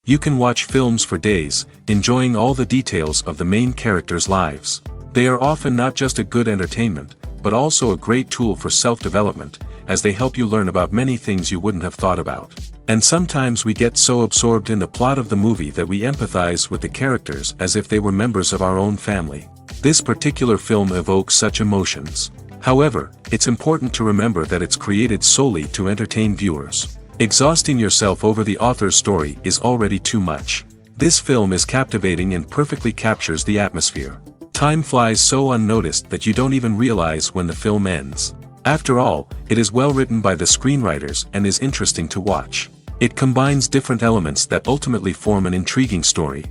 You can watch films for days, enjoying all the details of the main characters' lives. They are often not just a good entertainment, but also a great tool for self-development, as they help you learn about many things you wouldn't have thought about. And sometimes we get so absorbed in the plot of the movie that we empathize with the characters as if they were members of our own family. This particular film evokes such emotions. However, it's important to remember that it's created solely to entertain viewers. Exhausting yourself over the author's story is already too much. This film is captivating and perfectly captures the atmosphere. Time flies so unnoticed that you don't even realize when the film ends. After all, it is well written by the screenwriters and is interesting to watch. It combines different elements that ultimately form an intriguing story.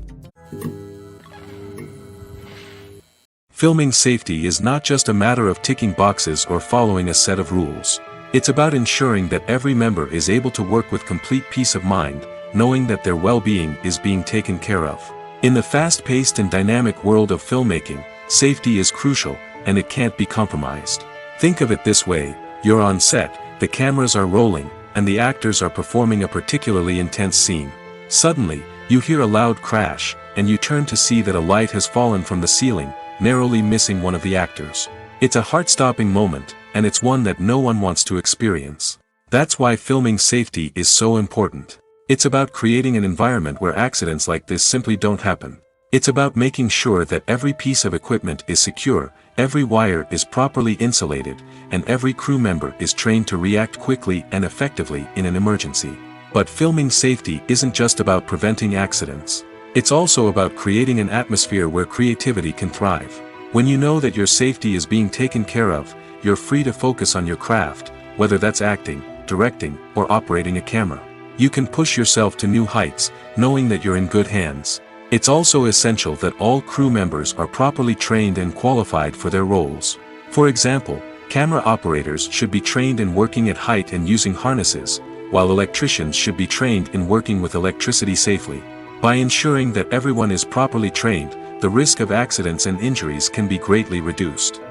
Filming safety is not just a matter of ticking boxes or following a set of rules. It's about ensuring that every member is able to work with complete peace of mind, knowing that their well-being is being taken care of. In the fast-paced and dynamic world of filmmaking, safety is crucial, and it can't be compromised. Think of it this way: you're on set, the cameras are rolling, and the actors are performing a particularly intense scene. Suddenly, you hear a loud crash, and you turn to see that a light has fallen from the ceiling, narrowly missing one of the actors. It's a heart-stopping moment, and it's one that no one wants to experience. That's why filming safety is so important. It's about creating an environment where accidents like this simply don't happen. It's about making sure that every piece of equipment is secure, every wire is properly insulated, and every crew member is trained to react quickly and effectively in an emergency. But filming safety isn't just about preventing accidents. It's also about creating an atmosphere where creativity can thrive. When you know that your safety is being taken care of, you're free to focus on your craft, whether that's acting, directing, or operating a camera. You can push yourself to new heights, knowing that you're in good hands. It's also essential that all crew members are properly trained and qualified for their roles. For example, camera operators should be trained in working at height and using harnesses, while electricians should be trained in working with electricity safely. By ensuring that everyone is properly trained, the risk of accidents and injuries can be greatly reduced.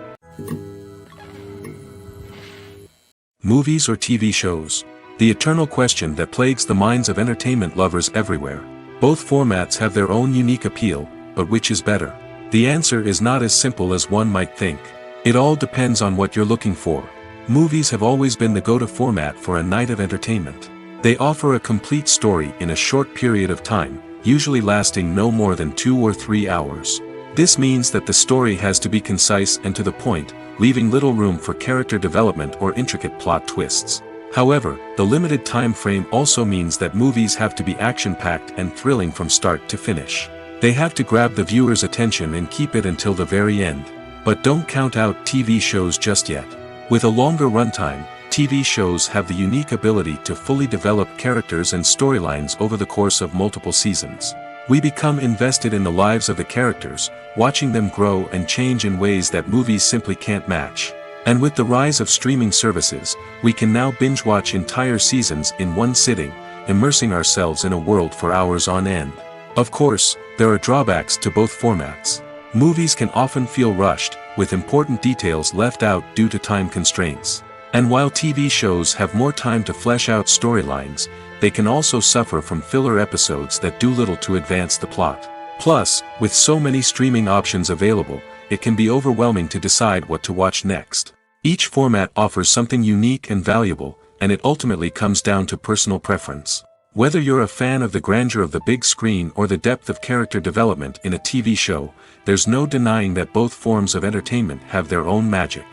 Movies or TV shows? The eternal question that plagues the minds of entertainment lovers everywhere. Both formats have their own unique appeal, but which is better? The answer is not as simple as one might think. It all depends on what you're looking for. Movies have always been the go-to format for a night of entertainment. They offer a complete story in a short period of time, usually lasting no more than 2 or 3 hours. This means that the story has to be concise and to the point, leaving little room for character development or intricate plot twists. However, the limited time frame also means that movies have to be action-packed and thrilling from start to finish. They have to grab the viewer's attention and keep it until the very end. But don't count out TV shows just yet. With a longer runtime, TV shows have the unique ability to fully develop characters and storylines over the course of multiple seasons. We become invested in the lives of the characters, watching them grow and change in ways that movies simply can't match. And with the rise of streaming services, we can now binge-watch entire seasons in one sitting, immersing ourselves in a world for hours on end. Of course, there are drawbacks to both formats. Movies can often feel rushed, with important details left out due to time constraints. And while TV shows have more time to flesh out storylines, they can also suffer from filler episodes that do little to advance the plot. Plus, with so many streaming options available, it can be overwhelming to decide what to watch next. Each format offers something unique and valuable, and it ultimately comes down to personal preference. Whether you're a fan of the grandeur of the big screen or the depth of character development in a TV show, there's no denying that both forms of entertainment have their own magic.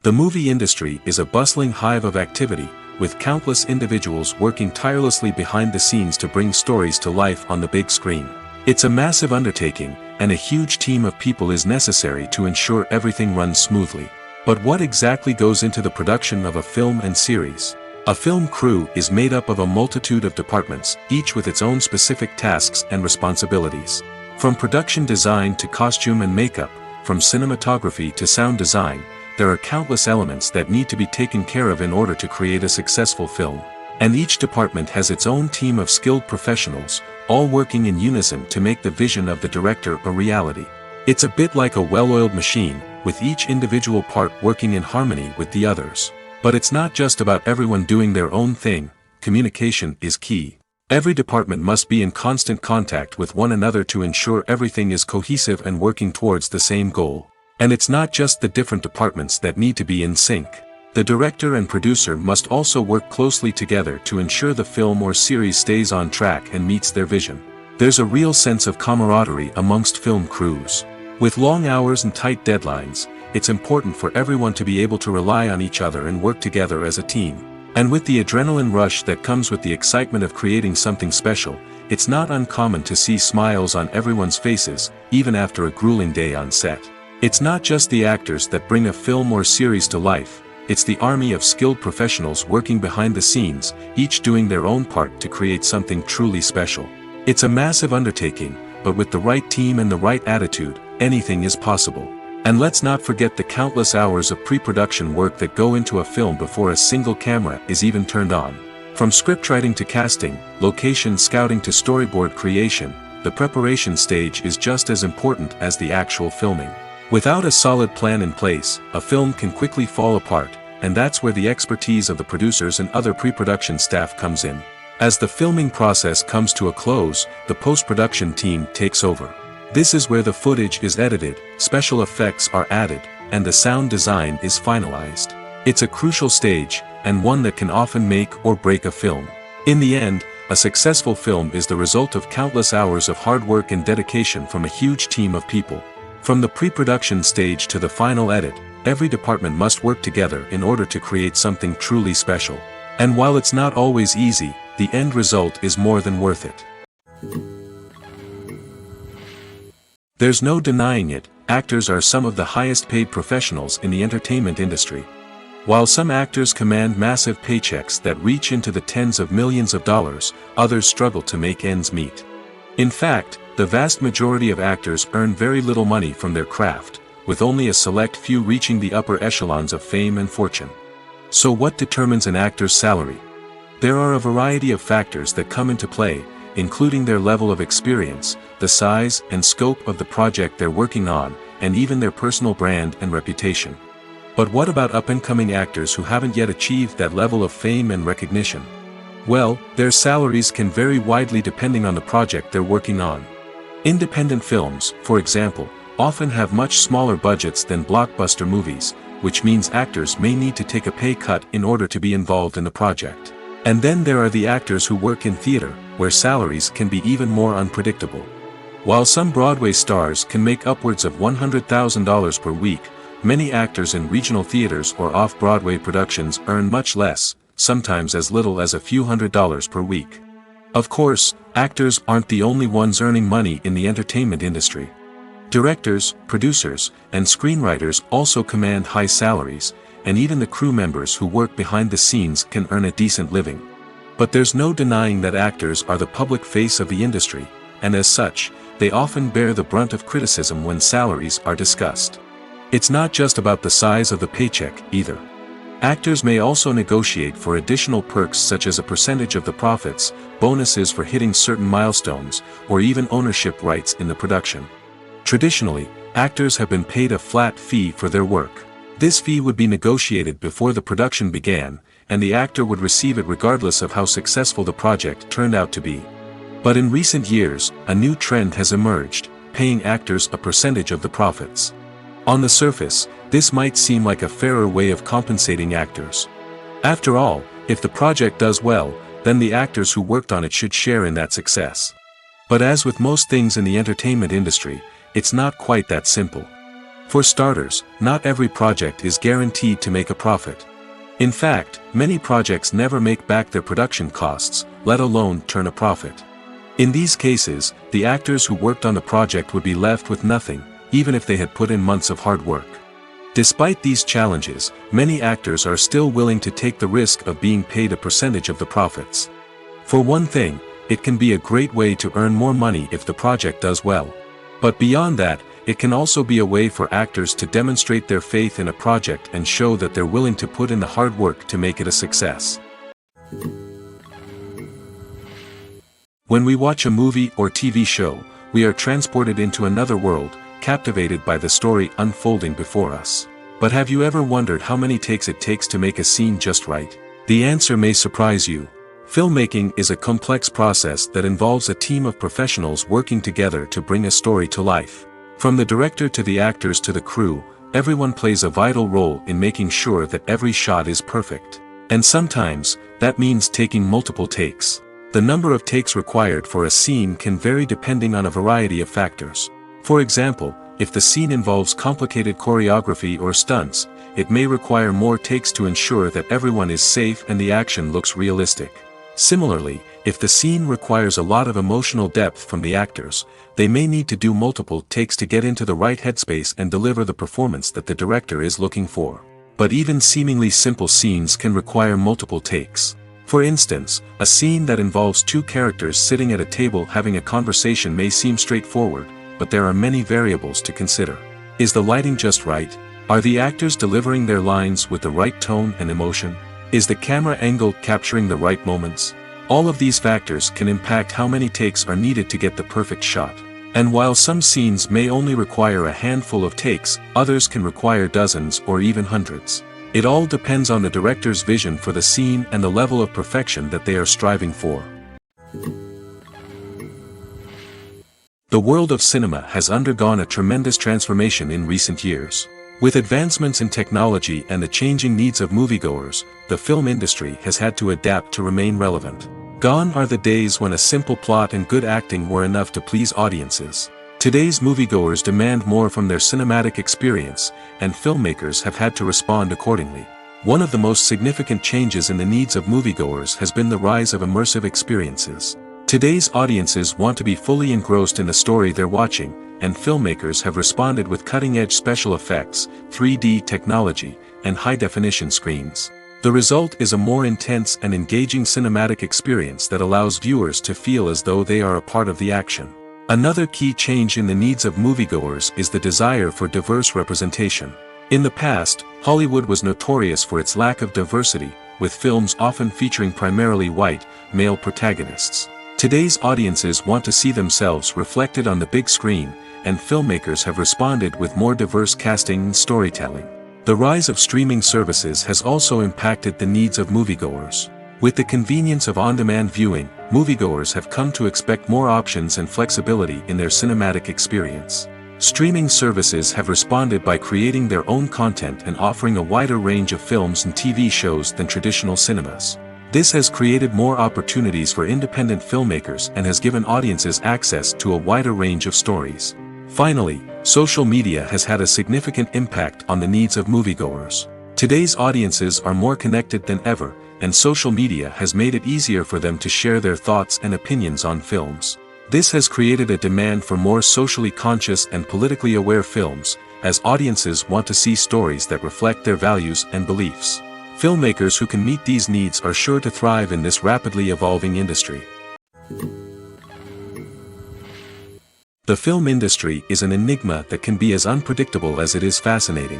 The movie industry is a bustling hive of activity, with countless individuals working tirelessly behind the scenes to bring stories to life on the big screen. It's a massive undertaking, and a huge team of people is necessary to ensure everything runs smoothly. But what exactly goes into the production of a film and series? A film crew is made up of a multitude of departments, each with its own specific tasks and responsibilities. From production design to costume and makeup, from cinematography to sound design, there are countless elements that need to be taken care of in order to create a successful film. And each department has its own team of skilled professionals, all working in unison to make the vision of the director a reality. It's a bit like a well-oiled machine, with each individual part working in harmony with the others. But it's not just about everyone doing their own thing. communication is key. Every department must be in constant contact with one another to ensure everything is cohesive and working towards the same goal. And it's not just the different departments that need to be in sync. The director and producer must also work closely together to ensure the film or series stays on track and meets their vision. There's a real sense of camaraderie amongst film crews. With long hours and tight deadlines, it's important for everyone to be able to rely on each other and work together as a team. And with the adrenaline rush that comes with the excitement of creating something special, it's not uncommon to see smiles on everyone's faces, even after a grueling day on set. It's not just the actors that bring a film or series to life, it's the army of skilled professionals working behind the scenes, each doing their own part to create something truly special. It's a massive undertaking, but with the right team and the right attitude, anything is possible. And let's not forget the countless hours of pre-production work that go into a film before a single camera is even turned on. From scriptwriting to casting, location scouting to storyboard creation, the preparation stage is just as important as the actual filming. Without a solid plan in place, a film can quickly fall apart, and that's where the expertise of the producers and other pre-production staff comes in. As the filming process comes to a close, the post-production team takes over. This is where the footage is edited, special effects are added, and the sound design is finalized. It's a crucial stage, and one that can often make or break a film. In the end, a successful film is the result of countless hours of hard work and dedication from a huge team of people. From the pre-production stage to the final edit, every department must work together in order to create something truly special. And while it's not always easy, the end result is more than worth it. There's no denying it, actors are some of the highest paid professionals in the entertainment industry. While some actors command massive paychecks that reach into the tens of millions of dollars, others struggle to make ends meet. In fact, the vast majority of actors earn very little money from their craft, with only a select few reaching the upper echelons of fame and fortune. So what determines an actor's salary? There are a variety of factors that come into play, including their level of experience, the size and scope of the project they're working on, and even their personal brand and reputation. But what about up-and-coming actors who haven't yet achieved that level of fame and recognition? Well, their salaries can vary widely depending on the project they're working on. Independent films, for example, often have much smaller budgets than blockbuster movies, which means actors may need to take a pay cut in order to be involved in the project. And then there are the actors who work in theater, where salaries can be even more unpredictable. While some Broadway stars can make upwards of $100,000 per week, many actors in regional theaters or off-Broadway productions earn much less, sometimes as little as a few $100s per week. Of course, actors aren't the only ones earning money in the entertainment industry. Directors, producers, and screenwriters also command high salaries, and even the crew members who work behind the scenes can earn a decent living. But there's no denying that actors are the public face of the industry, and as such, they often bear the brunt of criticism when salaries are discussed. It's not just about the size of the paycheck, either. Actors may also negotiate for additional perks such as a percentage of the profits, bonuses for hitting certain milestones, or even ownership rights in the production. Traditionally, actors have been paid a flat fee for their work. This fee would be negotiated before the production began, and the actor would receive it regardless of how successful the project turned out to be. But in recent years, a new trend has emerged, paying actors a percentage of the profits. On the surface, this might seem like a fairer way of compensating actors. After all, if the project does well, then the actors who worked on it should share in that success. But as with most things in the entertainment industry, it's not quite that simple. For starters, not every project is guaranteed to make a profit. In fact, many projects never make back their production costs, let alone turn a profit. In these cases, the actors who worked on the project would be left with nothing, even if they had put in months of hard work. Despite these challenges, many actors are still willing to take the risk of being paid a percentage of the profits. For one thing, it can be a great way to earn more money if the project does well. But beyond that, it can also be a way for actors to demonstrate their faith in a project and show that they're willing to put in the hard work to make it a success. When we watch a movie or TV show, we are transported into another world, captivated by the story unfolding before us. But have you ever wondered how many takes it takes to make a scene just right? The answer may surprise you. Filmmaking is a complex process that involves a team of professionals working together to bring a story to life. From the director to the actors to the crew, everyone plays a vital role in making sure that every shot is perfect. And sometimes, that means taking multiple takes. The number of takes required for a scene can vary depending on a variety of factors. For example, if the scene involves complicated choreography or stunts, it may require more takes to ensure that everyone is safe and the action looks realistic. Similarly, if the scene requires a lot of emotional depth from the actors, they may need to do multiple takes to get into the right headspace and deliver the performance that the director is looking for. But even seemingly simple scenes can require multiple takes. For instance, a scene that involves two characters sitting at a table having a conversation may seem straightforward, but there are many variables to consider. Is the lighting just right? Are the actors delivering their lines with the right tone and emotion? Is the camera angle capturing the right moments? All of these factors can impact how many takes are needed to get the perfect shot. And while some scenes may only require a handful of takes, others can require dozens or even hundreds. It all depends on the director's vision for the scene and the level of perfection that they are striving for. The world of cinema has undergone a tremendous transformation in recent years. With advancements in technology and the changing needs of moviegoers, the film industry has had to adapt to remain relevant. Gone are the days when a simple plot and good acting were enough to please audiences. Today's moviegoers demand more from their cinematic experience, and filmmakers have had to respond accordingly. One of the most significant changes in the needs of moviegoers has been the rise of immersive experiences. Today's audiences want to be fully engrossed in the story they're watching, and filmmakers have responded with cutting-edge special effects, 3D technology, and high-definition screens. The result is a more intense and engaging cinematic experience that allows viewers to feel as though they are a part of the action. Another key change in the needs of moviegoers is the desire for diverse representation. In the past, Hollywood was notorious for its lack of diversity, with films often featuring primarily white, male protagonists. Today's audiences want to see themselves reflected on the big screen, and filmmakers have responded with more diverse casting and storytelling. The rise of streaming services has also impacted the needs of moviegoers. With the convenience of on-demand viewing, moviegoers have come to expect more options and flexibility in their cinematic experience. Streaming services have responded by creating their own content and offering a wider range of films and TV shows than traditional cinemas. This has created more opportunities for independent filmmakers and has given audiences access to a wider range of stories. Finally, social media has had a significant impact on the needs of moviegoers. Today's audiences are more connected than ever, and social media has made it easier for them to share their thoughts and opinions on films. This has created a demand for more socially conscious and politically aware films, as audiences want to see stories that reflect their values and beliefs. Filmmakers who can meet these needs are sure to thrive in this rapidly evolving industry. The film industry is an enigma that can be as unpredictable as it is fascinating.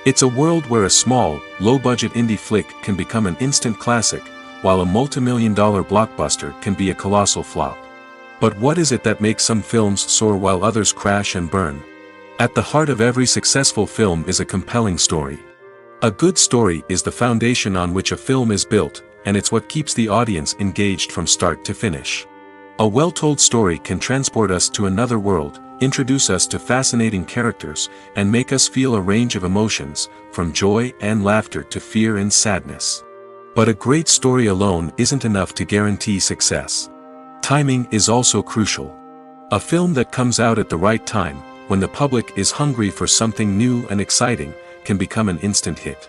It's a world where a small, low-budget indie flick can become an instant classic, while a multi-million-dollar blockbuster can be a colossal flop. But what is it that makes some films soar while others crash and burn? At the heart of every successful film is a compelling story. A good story is the foundation on which a film is built, and it's what keeps the audience engaged from start to finish. A well-told story can transport us to another world, introduce us to fascinating characters, and make us feel a range of emotions, from joy and laughter to fear and sadness. But a great story alone isn't enough to guarantee success. Timing is also crucial. A film that comes out at the right time, when the public is hungry for something new and exciting, can become an instant hit.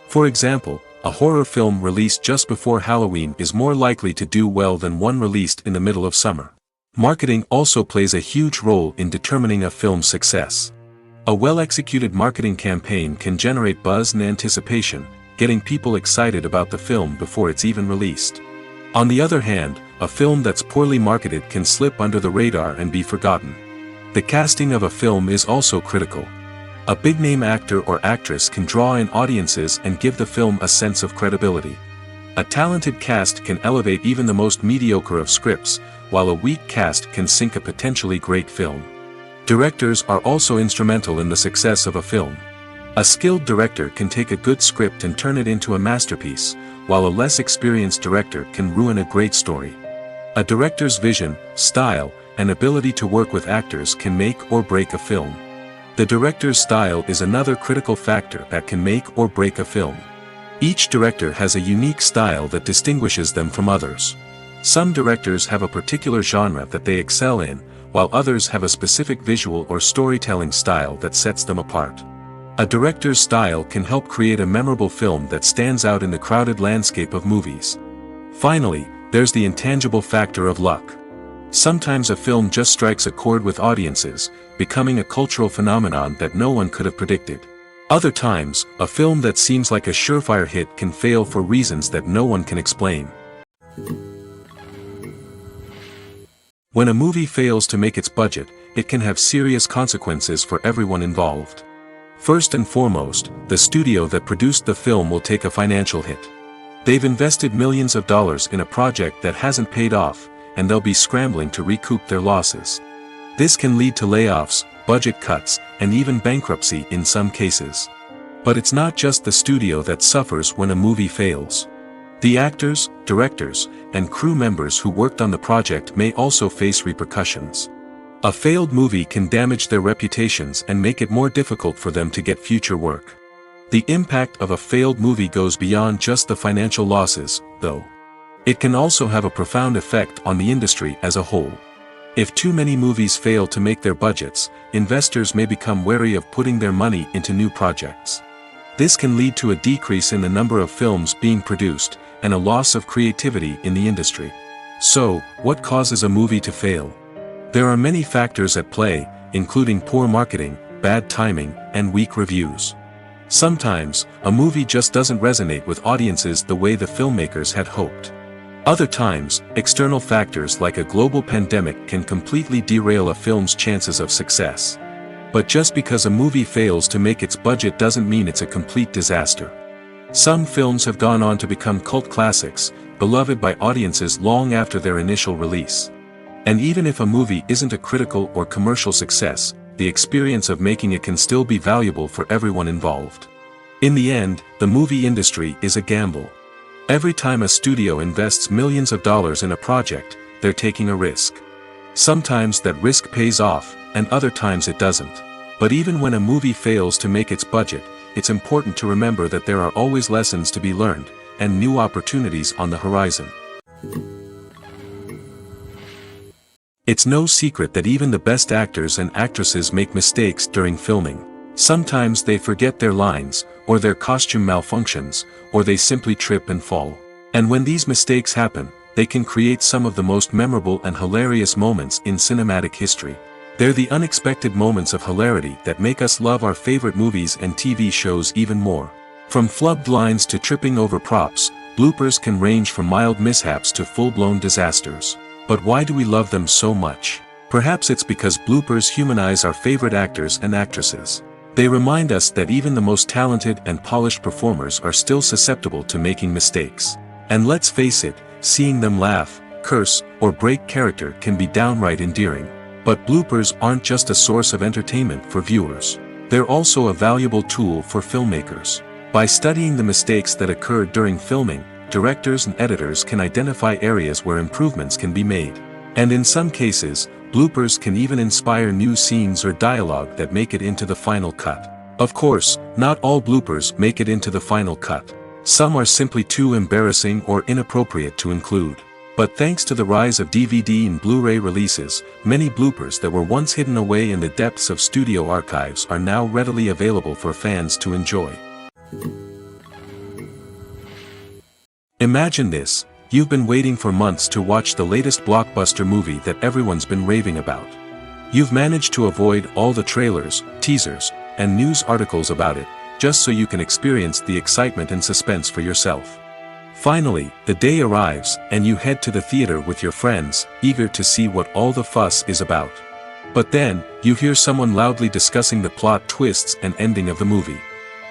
For example, a horror film released just before Halloween is more likely to do well than one released in the middle of summer. Marketing also plays a huge role in determining a film's success. A well-executed marketing campaign can generate buzz and anticipation, getting people excited about the film before it's even released. On the other hand, a film that's poorly marketed can slip under the radar and be forgotten. The casting of a film is also critical. A big-name actor or actress can draw in audiences and give the film a sense of credibility. A talented cast can elevate even the most mediocre of scripts, while a weak cast can sink a potentially great film. Directors are also instrumental in the success of a film. A skilled director can take a good script and turn it into a masterpiece, while a less experienced director can ruin a great story. A director's vision, style, and ability to work with actors can make or break a film. The director's style is another critical factor that can make or break a film. Each director has a unique style that distinguishes them from others. Some directors have a particular genre that they excel in, while others have a specific visual or storytelling style that sets them apart. A director's style can help create a memorable film that stands out in the crowded landscape of movies. Finally, there's the intangible factor of luck. Sometimes a film just strikes a chord with audiences, becoming a cultural phenomenon that no one could have predicted. Other times, a film that seems like a surefire hit can fail for reasons that no one can explain. When a movie fails to make its budget, it can have serious consequences for everyone involved. First and foremost, the studio that produced the film will take a financial hit. They've invested millions of dollars in a project that hasn't paid off, and they'll be scrambling to recoup their losses. This can lead to layoffs, budget cuts, and even bankruptcy in some cases. But it's not just the studio that suffers when a movie fails. The actors, directors, and crew members who worked on the project may also face repercussions. A failed movie can damage their reputations and make it more difficult for them to get future work. The impact of a failed movie goes beyond just the financial losses, though. It can also have a profound effect on the industry as a whole. If too many movies fail to make their budgets, investors may become wary of putting their money into new projects. This can lead to a decrease in the number of films being produced, and a loss of creativity in the industry. So, what causes a movie to fail? There are many factors at play, including poor marketing, bad timing, and weak reviews. Sometimes, a movie just doesn't resonate with audiences the way the filmmakers had hoped. Other times, external factors like a global pandemic can completely derail a film's chances of success. But just because a movie fails to make its budget doesn't mean it's a complete disaster. Some films have gone on to become cult classics, beloved by audiences long after their initial release. And even if a movie isn't a critical or commercial success, the experience of making it can still be valuable for everyone involved. In the end, the movie industry is a gamble. Every time a studio invests millions of dollars in a project, they're taking a risk. Sometimes that risk pays off, and other times it doesn't. But even when a movie fails to make its budget, it's important to remember that there are always lessons to be learned, and new opportunities on the horizon. It's no secret that even the best actors and actresses make mistakes during filming. Sometimes they forget their lines, or their costume malfunctions, or they simply trip and fall. And when these mistakes happen, they can create some of the most memorable and hilarious moments in cinematic history. They're the unexpected moments of hilarity that make us love our favorite movies and TV shows even more. From flubbed lines to tripping over props, bloopers can range from mild mishaps to full-blown disasters. But why do we love them so much? Perhaps it's because bloopers humanize our favorite actors and actresses. They remind us that even the most talented and polished performers are still susceptible to making mistakes. And let's face it, seeing them laugh, curse, or break character can be downright endearing. But bloopers aren't just a source of entertainment for viewers. They're also a valuable tool for filmmakers. By studying the mistakes that occurred during filming, directors and editors can identify areas where improvements can be made. And in some cases, bloopers can even inspire new scenes or dialogue that make it into the final cut. Of course, not all bloopers make it into the final cut. Some are simply too embarrassing or inappropriate to include. But thanks to the rise of DVD and Blu-ray releases, many bloopers that were once hidden away in the depths of studio archives are now readily available for fans to enjoy. Imagine this. You've been waiting for months to watch the latest blockbuster movie that everyone's been raving about. You've managed to avoid all the trailers, teasers, and news articles about it, just so you can experience the excitement and suspense for yourself. Finally, the day arrives, and you head to the theater with your friends, eager to see what all the fuss is about. But then, you hear someone loudly discussing the plot twists and ending of the movie.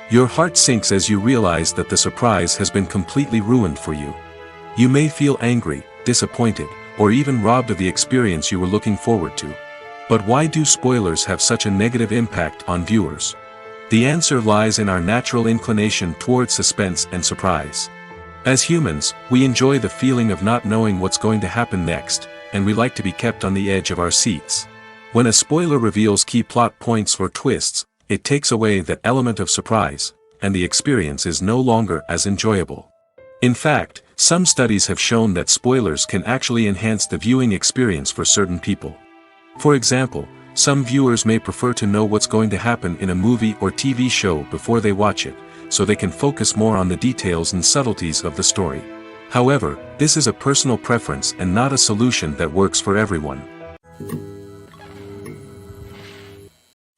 Your heart sinks as you realize that the surprise has been completely ruined for you. You may feel angry, disappointed, or even robbed of the experience you were looking forward to. But why do spoilers have such a negative impact on viewers? The answer lies in our natural inclination toward suspense and surprise. As humans, we enjoy the feeling of not knowing what's going to happen next, and we like to be kept on the edge of our seats. When a spoiler reveals key plot points or twists, it takes away that element of surprise, and the experience is no longer as enjoyable. In fact, some studies have shown that spoilers can actually enhance the viewing experience for certain people. For example, some viewers may prefer to know what's going to happen in a movie or TV show before they watch it, so they can focus more on the details and subtleties of the story. However, this is a personal preference and not a solution that works for everyone.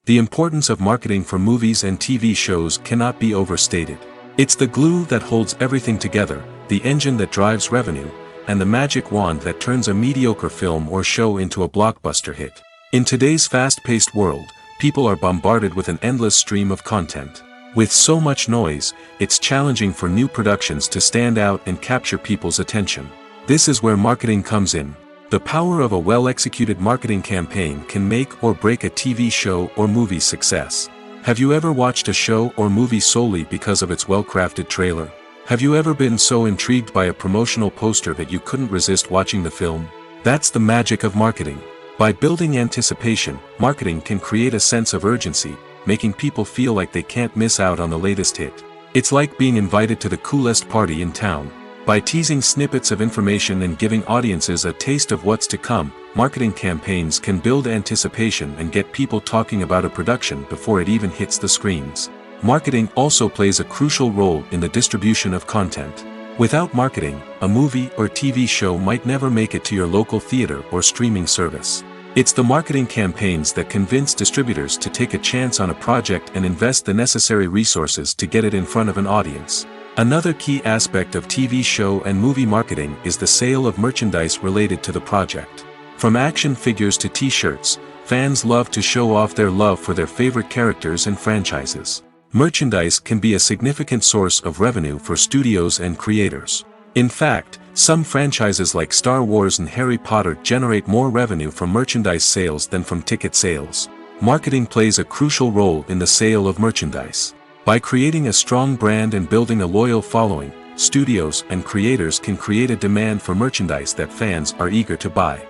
The importance of marketing for movies and TV shows cannot be overstated. It's the glue that holds everything together, the engine that drives revenue, and the magic wand that turns a mediocre film or show into a blockbuster hit. In today's fast-paced world, people are bombarded with an endless stream of content. With so much noise, it's challenging for new productions to stand out and capture people's attention. This is where marketing comes in. The power of a well-executed marketing campaign can make or break a TV show or movie's success. Have you ever watched a show or movie solely because of its well-crafted trailer? Have you ever been so intrigued by a promotional poster that you couldn't resist watching the film? That's the magic of marketing. By building anticipation, marketing can create a sense of urgency, making people feel like they can't miss out on the latest hit. It's like being invited to the coolest party in town. By teasing snippets of information and giving audiences a taste of what's to come, marketing campaigns can build anticipation and get people talking about a production before it even hits the screens. Marketing also plays a crucial role in the distribution of content. Without marketing, a movie or TV show might never make it to your local theater or streaming service. It's the marketing campaigns that convince distributors to take a chance on a project and invest the necessary resources to get it in front of an audience. Another key aspect of TV show and movie marketing is the sale of merchandise related to the project. From action figures to t-shirts, fans love to show off their love for their favorite characters and franchises. Merchandise can be a significant source of revenue for studios and creators. In fact, some franchises like Star Wars and Harry Potter generate more revenue from merchandise sales than from ticket sales. Marketing plays a crucial role in the sale of merchandise. By creating a strong brand and building a loyal following, studios and creators can create a demand for merchandise that fans are eager to buy.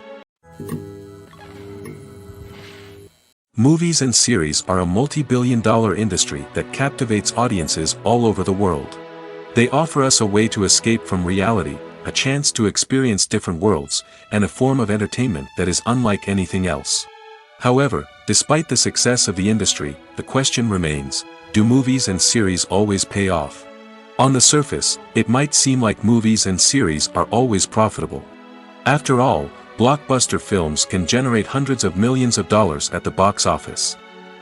Movies and series are a multi-billion-dollar industry that captivates audiences all over the world. They offer us a way to escape from reality, a chance to experience different worlds, and a form of entertainment that is unlike anything else. However, despite the success of the industry, the question remains, do movies and series always pay off? On the surface, it might seem like movies and series are always profitable. After all, blockbuster films can generate hundreds of millions of dollars at the box office.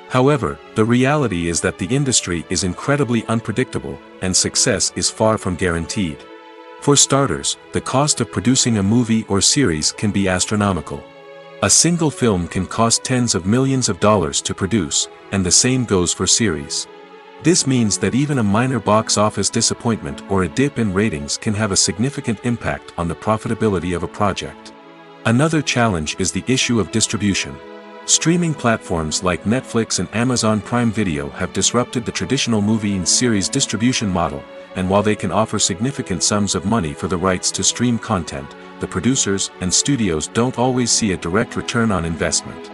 However, the reality is that the industry is incredibly unpredictable, and success is far from guaranteed. For starters, the cost of producing a movie or series can be astronomical. A single film can cost tens of millions of dollars to produce, and the same goes for series. This means that even a minor box office disappointment or a dip in ratings can have a significant impact on the profitability of a project. Another challenge is the issue of distribution. Streaming platforms like Netflix and Amazon Prime Video have disrupted the traditional movie and series distribution model, and while they can offer significant sums of money for the rights to stream content, the producers and studios don't always see a direct return on investment.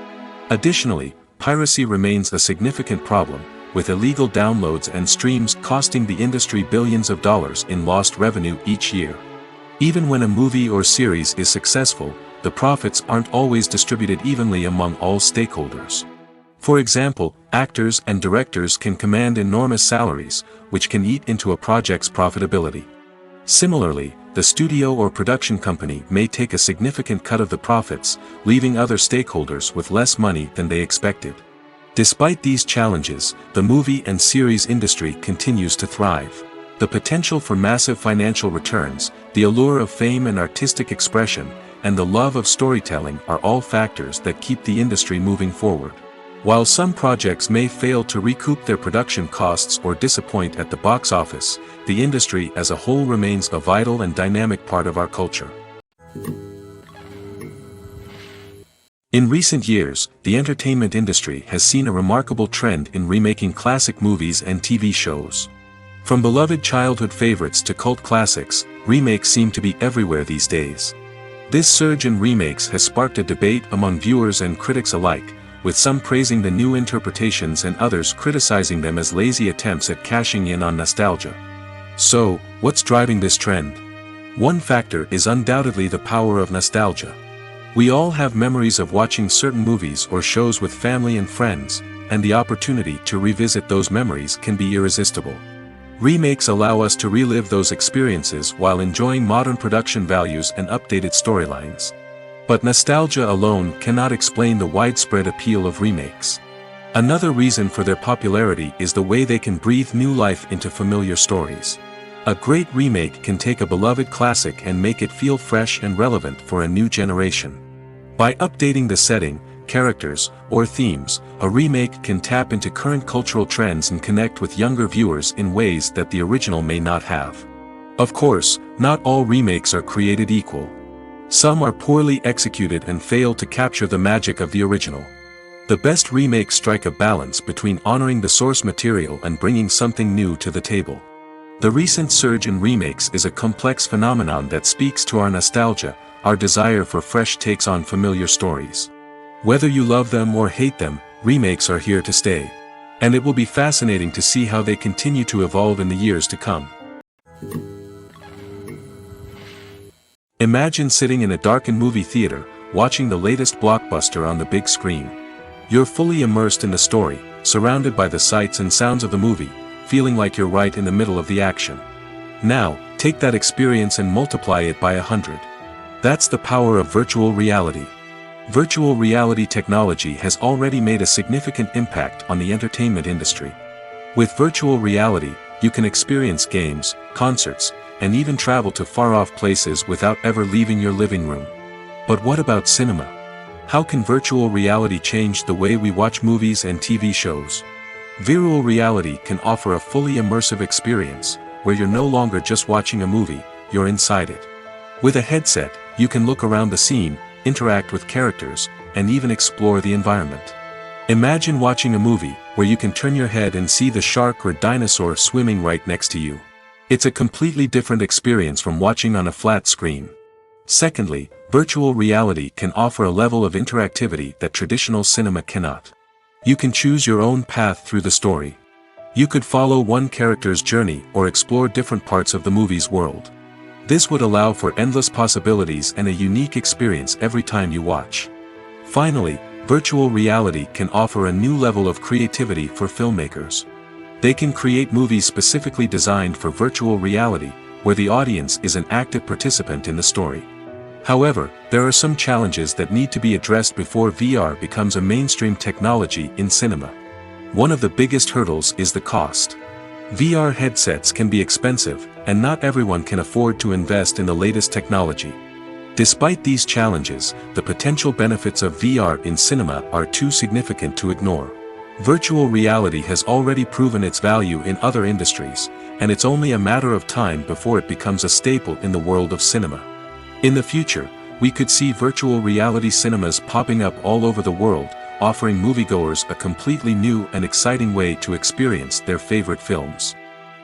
Additionally, piracy remains a significant problem, with illegal downloads and streams costing the industry billions of dollars in lost revenue each year. Even when a movie or series is successful, the profits aren't always distributed evenly among all stakeholders. For example, actors and directors can command enormous salaries, which can eat into a project's profitability. Similarly, the studio or production company may take a significant cut of the profits, leaving other stakeholders with less money than they expected. Despite these challenges, the movie and series industry continues to thrive. The potential for massive financial returns, the allure of fame and artistic expression, and the love of storytelling are all factors that keep the industry moving forward. While some projects may fail to recoup their production costs or disappoint at the box office, the industry as a whole remains a vital and dynamic part of our culture. In recent years, the entertainment industry has seen a remarkable trend in remaking classic movies and TV shows. From beloved childhood favorites to cult classics, remakes seem to be everywhere these days. This surge in remakes has sparked a debate among viewers and critics alike, with some praising the new interpretations and others criticizing them as lazy attempts at cashing in on nostalgia. So, what's driving this trend? One factor is undoubtedly the power of nostalgia. We all have memories of watching certain movies or shows with family and friends, and the opportunity to revisit those memories can be irresistible. Remakes allow us to relive those experiences while enjoying modern production values and updated storylines. But nostalgia alone cannot explain the widespread appeal of remakes. Another reason for their popularity is the way they can breathe new life into familiar stories. A great remake can take a beloved classic and make it feel fresh and relevant for a new generation. By updating the setting, characters, or themes, a remake can tap into current cultural trends and connect with younger viewers in ways that the original may not have. Of course, not all remakes are created equal. Some are poorly executed and fail to capture the magic of the original. The best remakes strike a balance between honoring the source material and bringing something new to the table. The recent surge in remakes is a complex phenomenon that speaks to our nostalgia, our desire for fresh takes on familiar stories. Whether you love them or hate them, remakes are here to stay. And it will be fascinating to see how they continue to evolve in the years to come. Imagine sitting in a darkened movie theater, watching the latest blockbuster on the big screen. You're fully immersed in the story, surrounded by the sights and sounds of the movie, feeling like you're right in the middle of the action. Now, take that experience and multiply it by 100. That's the power of virtual reality. Virtual reality technology has already made a significant impact on the entertainment industry. With virtual reality, you can experience games, concerts, and even travel to far-off places without ever leaving your living room. But what about cinema? How can virtual reality change the way we watch movies and TV shows? Virtual reality can offer a fully immersive experience, where you're no longer just watching a movie, you're inside it. With a headset, you can look around the scene, interact with characters, and even explore the environment. Imagine watching a movie where you can turn your head and see the shark or dinosaur swimming right next to you. It's a completely different experience from watching on a flat screen. Secondly, virtual reality can offer a level of interactivity that traditional cinema cannot. You can choose your own path through the story. You could follow one character's journey or explore different parts of the movie's world. This would allow for endless possibilities and a unique experience every time you watch. Finally, virtual reality can offer a new level of creativity for filmmakers. They can create movies specifically designed for virtual reality, where the audience is an active participant in the story. However, there are some challenges that need to be addressed before VR becomes a mainstream technology in cinema. One of the biggest hurdles is the cost. VR headsets can be expensive, and not everyone can afford to invest in the latest technology. Despite these challenges, the potential benefits of VR in cinema are too significant to ignore. Virtual reality has already proven its value in other industries, and it's only a matter of time before it becomes a staple in the world of cinema. In the future, we could see virtual reality cinemas popping up all over the world, offering moviegoers a completely new and exciting way to experience their favorite films.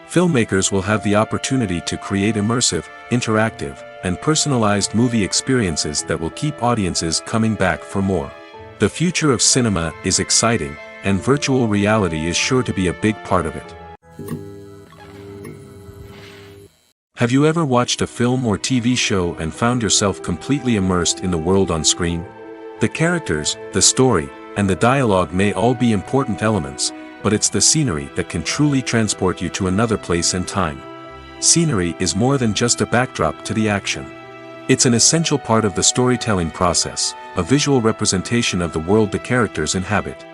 Filmmakers will have the opportunity to create immersive, interactive, and personalized movie experiences that will keep audiences coming back for more. The future of cinema is exciting, and virtual reality is sure to be a big part of it. Have you ever watched a film or TV show and found yourself completely immersed in the world on screen? The characters, the story, and the dialogue may all be important elements, but it's the scenery that can truly transport you to another place and time. Scenery is more than just a backdrop to the action. It's an essential part of the storytelling process, a visual representation of the world the characters inhabit.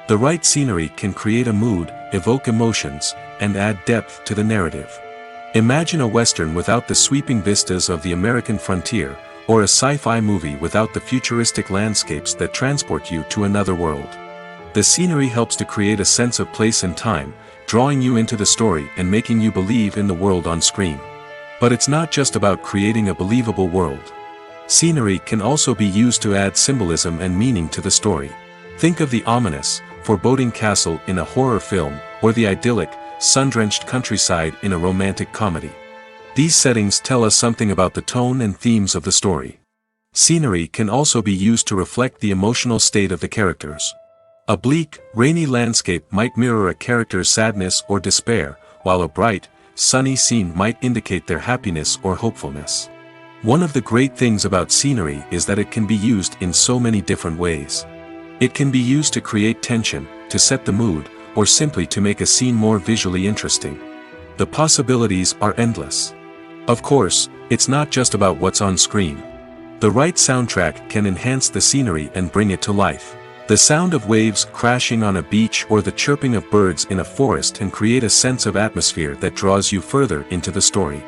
The right scenery can create a mood, evoke emotions, and add depth to the narrative. Imagine a Western without the sweeping vistas of the American frontier, or a sci-fi movie without the futuristic landscapes that transport you to another world. The scenery helps to create a sense of place and time, drawing you into the story and making you believe in the world on screen. But it's not just about creating a believable world. Scenery can also be used to add symbolism and meaning to the story. Think of the ominous, foreboding castle in a horror film, or the idyllic, sun-drenched countryside in a romantic comedy. These settings tell us something about the tone and themes of the story. Scenery can also be used to reflect the emotional state of the characters. A bleak, rainy landscape might mirror a character's sadness or despair, while a bright, sunny scene might indicate their happiness or hopefulness. One of the great things about scenery is that it can be used in so many different ways. It can be used to create tension, to set the mood, or simply to make a scene more visually interesting. The possibilities are endless. Of course, it's not just about what's on screen. The right soundtrack can enhance the scenery and bring it to life. The sound of waves crashing on a beach or the chirping of birds in a forest can create a sense of atmosphere that draws you further into the story.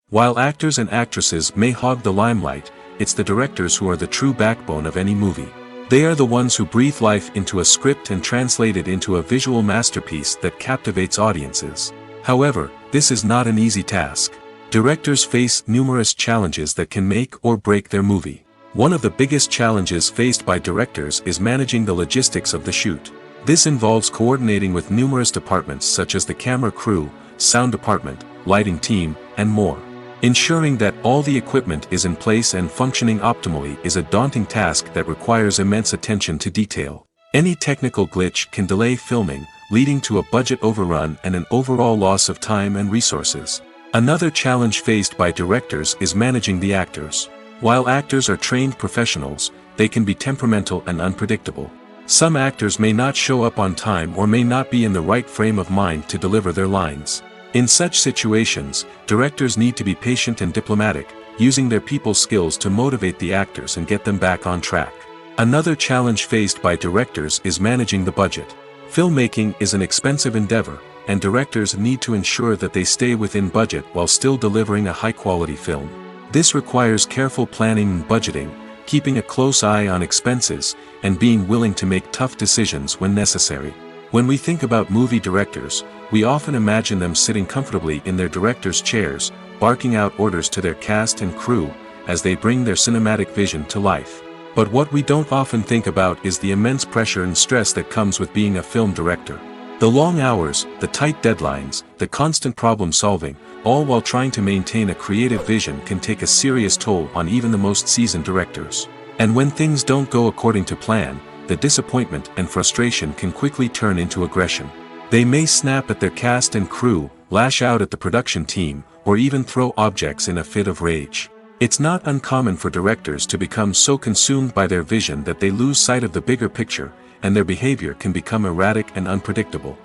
While actors and actresses may hog the limelight, it's the directors who are the true backbone of any movie. They are the ones who breathe life into a script and translate it into a visual masterpiece that captivates audiences. However, this is not an easy task. Directors face numerous challenges that can make or break their movie. One of the biggest challenges faced by directors is managing the logistics of the shoot. This involves coordinating with numerous departments such as the camera crew, sound department, lighting team, and more. Ensuring that all the equipment is in place and functioning optimally is a daunting task that requires immense attention to detail. Any technical glitch can delay filming, leading to a budget overrun and an overall loss of time and resources. Another challenge faced by directors is managing the actors. While actors are trained professionals, they can be temperamental and unpredictable. Some actors may not show up on time or may not be in the right frame of mind to deliver their lines. In such situations, directors need to be patient and diplomatic, using their people skills to motivate the actors and get them back on track. Another challenge faced by directors is managing the budget. Filmmaking is an expensive endeavor, and directors need to ensure that they stay within budget while still delivering a high-quality film. This requires careful planning and budgeting, keeping a close eye on expenses, and being willing to make tough decisions when necessary. When we think about movie directors, we often imagine them sitting comfortably in their director's chairs, barking out orders to their cast and crew, as they bring their cinematic vision to life. But what we don't often think about is the immense pressure and stress that comes with being a film director. The long hours, the tight deadlines, the constant problem solving, all while trying to maintain a creative vision can take a serious toll on even the most seasoned directors. And when things don't go according to plan, the disappointment and frustration can quickly turn into aggression. They may snap at their cast and crew, lash out at the production team, or even throw objects in a fit of rage. It's not uncommon for directors to become so consumed by their vision that they lose sight of the bigger picture, and their behavior can become erratic and unpredictable.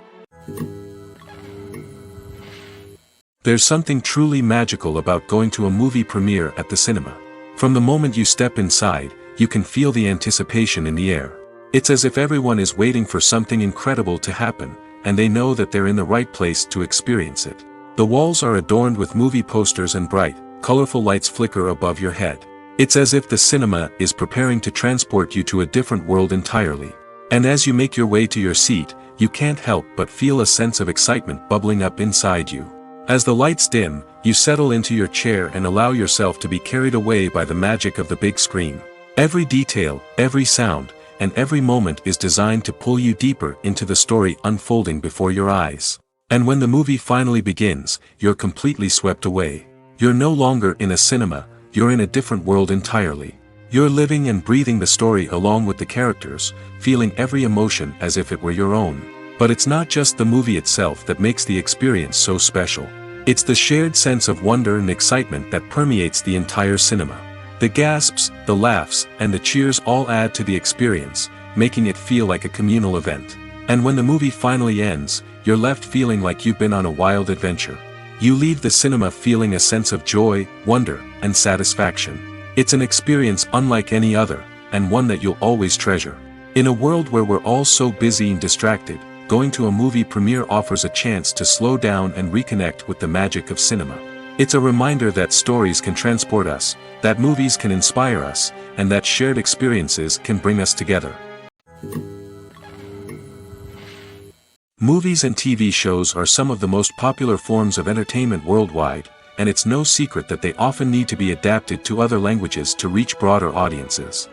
There's something truly magical about going to a movie premiere at the cinema. From the moment you step inside, you can feel the anticipation in the air. It's as if everyone is waiting for something incredible to happen, and they know that they're in the right place to experience it. The walls are adorned with movie posters and bright, colorful lights flicker above your head. It's as if the cinema is preparing to transport you to a different world entirely. And as you make your way to your seat, you can't help but feel a sense of excitement bubbling up inside you. As the lights dim, you settle into your chair and allow yourself to be carried away by the magic of the big screen. Every detail, every sound, and every moment is designed to pull you deeper into the story unfolding before your eyes. And when the movie finally begins, you're completely swept away. You're no longer in a cinema, you're in a different world entirely. You're living and breathing the story along with the characters, feeling every emotion as if it were your own. But it's not just the movie itself that makes the experience so special. It's the shared sense of wonder and excitement that permeates the entire cinema. The gasps, the laughs, and the cheers all add to the experience, making it feel like a communal event. And when the movie finally ends, you're left feeling like you've been on a wild adventure. You leave the cinema feeling a sense of joy, wonder, and satisfaction. It's an experience unlike any other, and one that you'll always treasure. In a world where we're all so busy and distracted, going to a movie premiere offers a chance to slow down and reconnect with the magic of cinema. It's a reminder that stories can transport us, that movies can inspire us, and that shared experiences can bring us together. Movies and TV shows are some of the most popular forms of entertainment worldwide, and it's no secret that they often need to be adapted to other languages to reach broader audiences.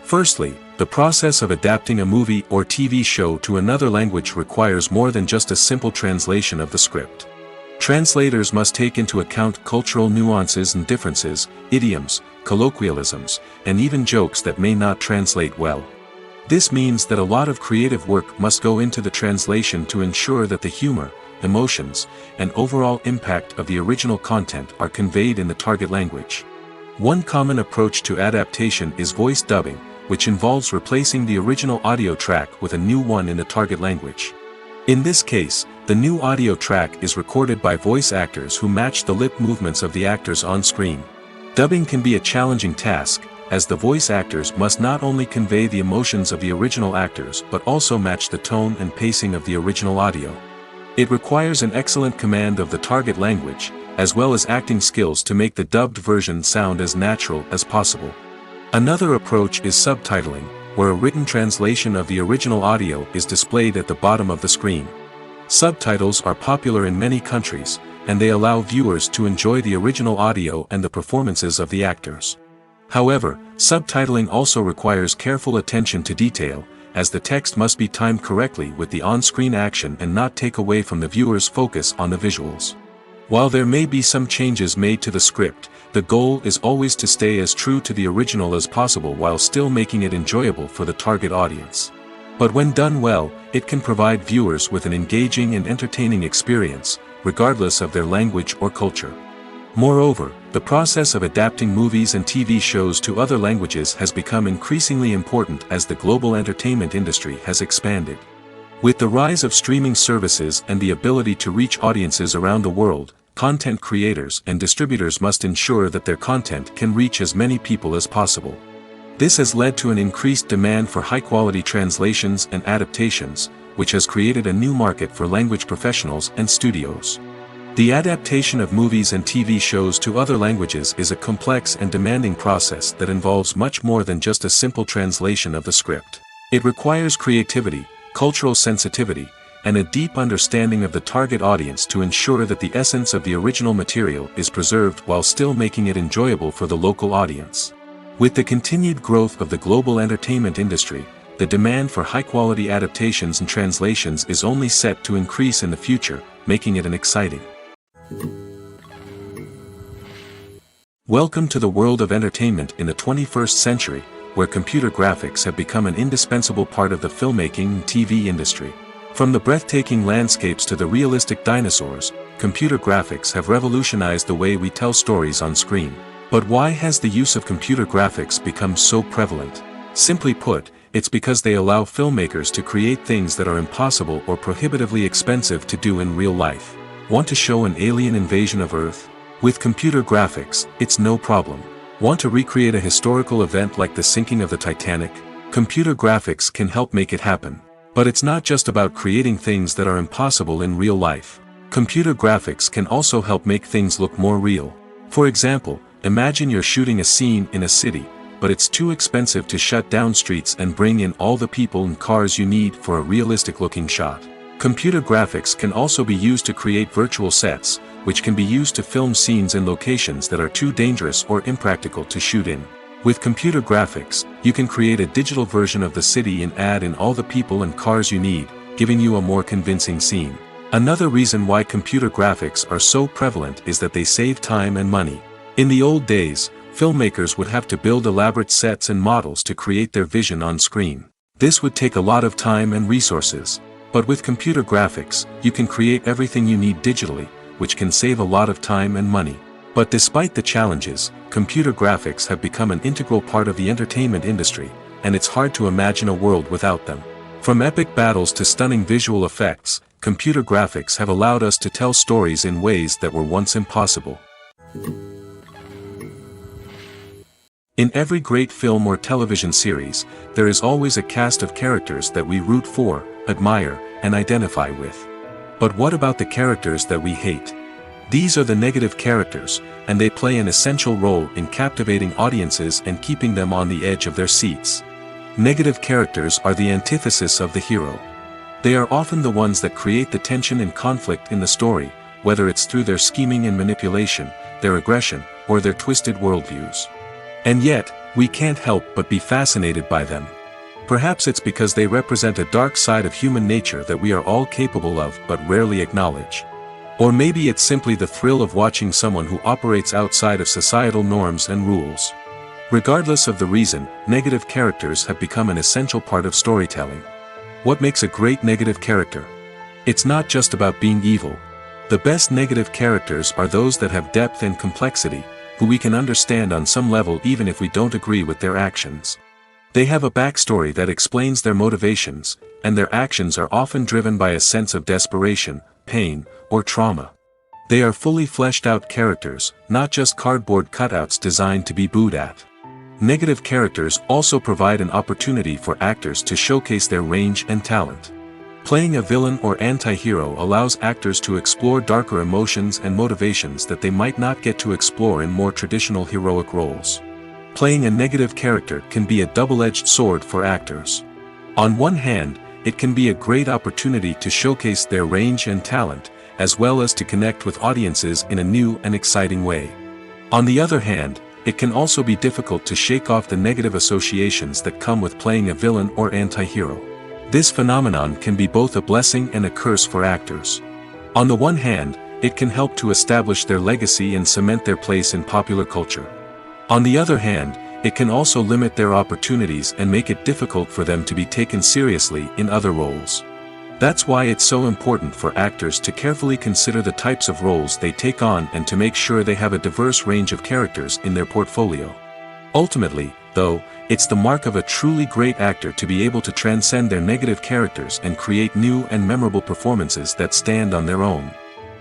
Firstly, the process of adapting a movie or TV show to another language requires more than just a simple translation of the script. Translators must take into account cultural nuances and differences, idioms, colloquialisms, and even jokes that may not translate well. This means that a lot of creative work must go into the translation to ensure that the humor, emotions, and overall impact of the original content are conveyed in the target language. One common approach to adaptation is voice dubbing, which involves replacing the original audio track with a new one in the target language. In this case, the new audio track is recorded by voice actors who match the lip movements of the actors on screen. Dubbing can be a challenging task, as the voice actors must not only convey the emotions of the original actors but also match the tone and pacing of the original audio. It requires an excellent command of the target language, as well as acting skills to make the dubbed version sound as natural as possible. Another approach is subtitling, where a written translation of the original audio is displayed at the bottom of the screen. Subtitles are popular in many countries, and they allow viewers to enjoy the original audio and the performances of the actors. However, subtitling also requires careful attention to detail, as the text must be timed correctly with the on-screen action and not take away from the viewer's focus on the visuals. While there may be some changes made to the script, the goal is always to stay as true to the original as possible while still making it enjoyable for the target audience. But when done well, it can provide viewers with an engaging and entertaining experience, regardless of their language or culture. Moreover, the process of adapting movies and TV shows to other languages has become increasingly important as the global entertainment industry has expanded. With the rise of streaming services and the ability to reach audiences around the world, content creators and distributors must ensure that their content can reach as many people as possible. This has led to an increased demand for high-quality translations and adaptations, which has created a new market for language professionals and studios. The adaptation of movies and TV shows to other languages is a complex and demanding process that involves much more than just a simple translation of the script. It requires creativity, cultural sensitivity, and a deep understanding of the target audience to ensure that the essence of the original material is preserved while still making it enjoyable for the local audience. With the continued growth of the global entertainment industry, the demand for high-quality adaptations and translations is only set to increase in the future, making it exciting. Welcome to the world of entertainment in the 21st century, where computer graphics have become an indispensable part of the filmmaking and TV industry. From the breathtaking landscapes to the realistic dinosaurs, computer graphics have revolutionized the way we tell stories on screen. But why has the use of computer graphics become so prevalent? Simply put, it's because they allow filmmakers to create things that are impossible or prohibitively expensive to do in real life. Want to show an alien invasion of Earth? With computer graphics, it's no problem. Want to recreate a historical event like the sinking of the Titanic? Computer graphics can help make it happen. But it's not just about creating things that are impossible in real life. Computer graphics can also help make things look more real. For example, imagine you're shooting a scene in a city, but it's too expensive to shut down streets and bring in all the people and cars you need for a realistic-looking shot. Computer graphics can also be used to create virtual sets, which can be used to film scenes in locations that are too dangerous or impractical to shoot in. With computer graphics, you can create a digital version of the city and add in all the people and cars you need, giving you a more convincing scene. Another reason why computer graphics are so prevalent is that they save time and money. In the old days, filmmakers would have to build elaborate sets and models to create their vision on screen. This would take a lot of time and resources. But with computer graphics, you can create everything you need digitally, which can save a lot of time and money. But despite the challenges, computer graphics have become an integral part of the entertainment industry, and it's hard to imagine a world without them. From epic battles to stunning visual effects, computer graphics have allowed us to tell stories in ways that were once impossible. In every great film or television series, there is always a cast of characters that we root for, admire, and identify with. But what about the characters that we hate? These are the negative characters, and they play an essential role in captivating audiences and keeping them on the edge of their seats. Negative characters are the antithesis of the hero. They are often the ones that create the tension and conflict in the story, whether it's through their scheming and manipulation, their aggression, or their twisted worldviews. And yet, We can't help but be fascinated by them. Perhaps it's because they represent a dark side of human nature that we are all capable of but rarely acknowledge. Or maybe it's simply the thrill of watching someone who operates outside of societal norms and rules. Regardless of the reason, negative characters have become an essential part of storytelling. What makes a great negative character? It's not just about being evil. The best negative characters are those that have depth and complexity, who we can understand on some level even if we don't agree with their actions. They have a backstory that explains their motivations, and their actions are often driven by a sense of desperation, pain, or trauma. They are fully fleshed out characters, not just cardboard cutouts designed to be booed at. Negative characters also provide an opportunity for actors to showcase their range and talent. Playing a villain or anti-hero allows actors to explore darker emotions and motivations that they might not get to explore in more traditional heroic roles. Playing a negative character can be a double-edged sword for actors. On one hand, it can be a great opportunity to showcase their range and talent, as well as to connect with audiences in a new and exciting way. On the other hand, it can also be difficult to shake off the negative associations that come with playing a villain or anti-hero. This phenomenon can be both a blessing and a curse for actors. On the one hand, it can help to establish their legacy and cement their place in popular culture. On the other hand, it can also limit their opportunities and make it difficult for them to be taken seriously in other roles. That's why it's so important for actors to carefully consider the types of roles they take on and to make sure they have a diverse range of characters in their portfolio. Ultimately, though, it's the mark of a truly great actor to be able to transcend their negative characters and create new and memorable performances that stand on their own.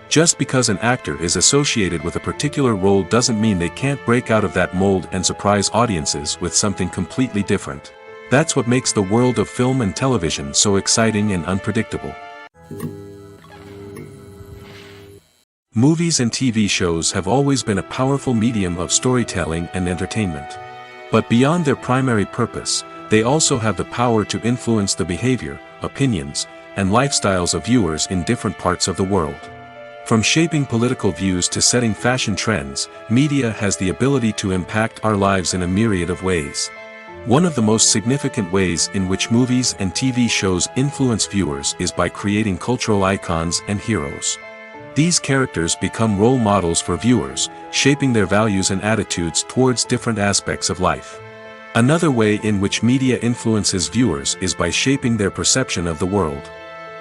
Just because an actor is associated with a particular role doesn't mean they can't break out of that mold and surprise audiences with something completely different. That's what makes the world of film and television so exciting and unpredictable. Movies and TV shows have always been a powerful medium of storytelling and entertainment. But beyond their primary purpose, they also have the power to influence the behavior, opinions, and lifestyles of viewers in different parts of the world. From shaping political views to setting fashion trends, media has the ability to impact our lives in a myriad of ways. One of the most significant ways in which movies and TV shows influence viewers is by creating cultural icons and heroes. These characters become role models for viewers, shaping their values and attitudes towards different aspects of life. Another way in which media influences viewers is by shaping their perception of the world.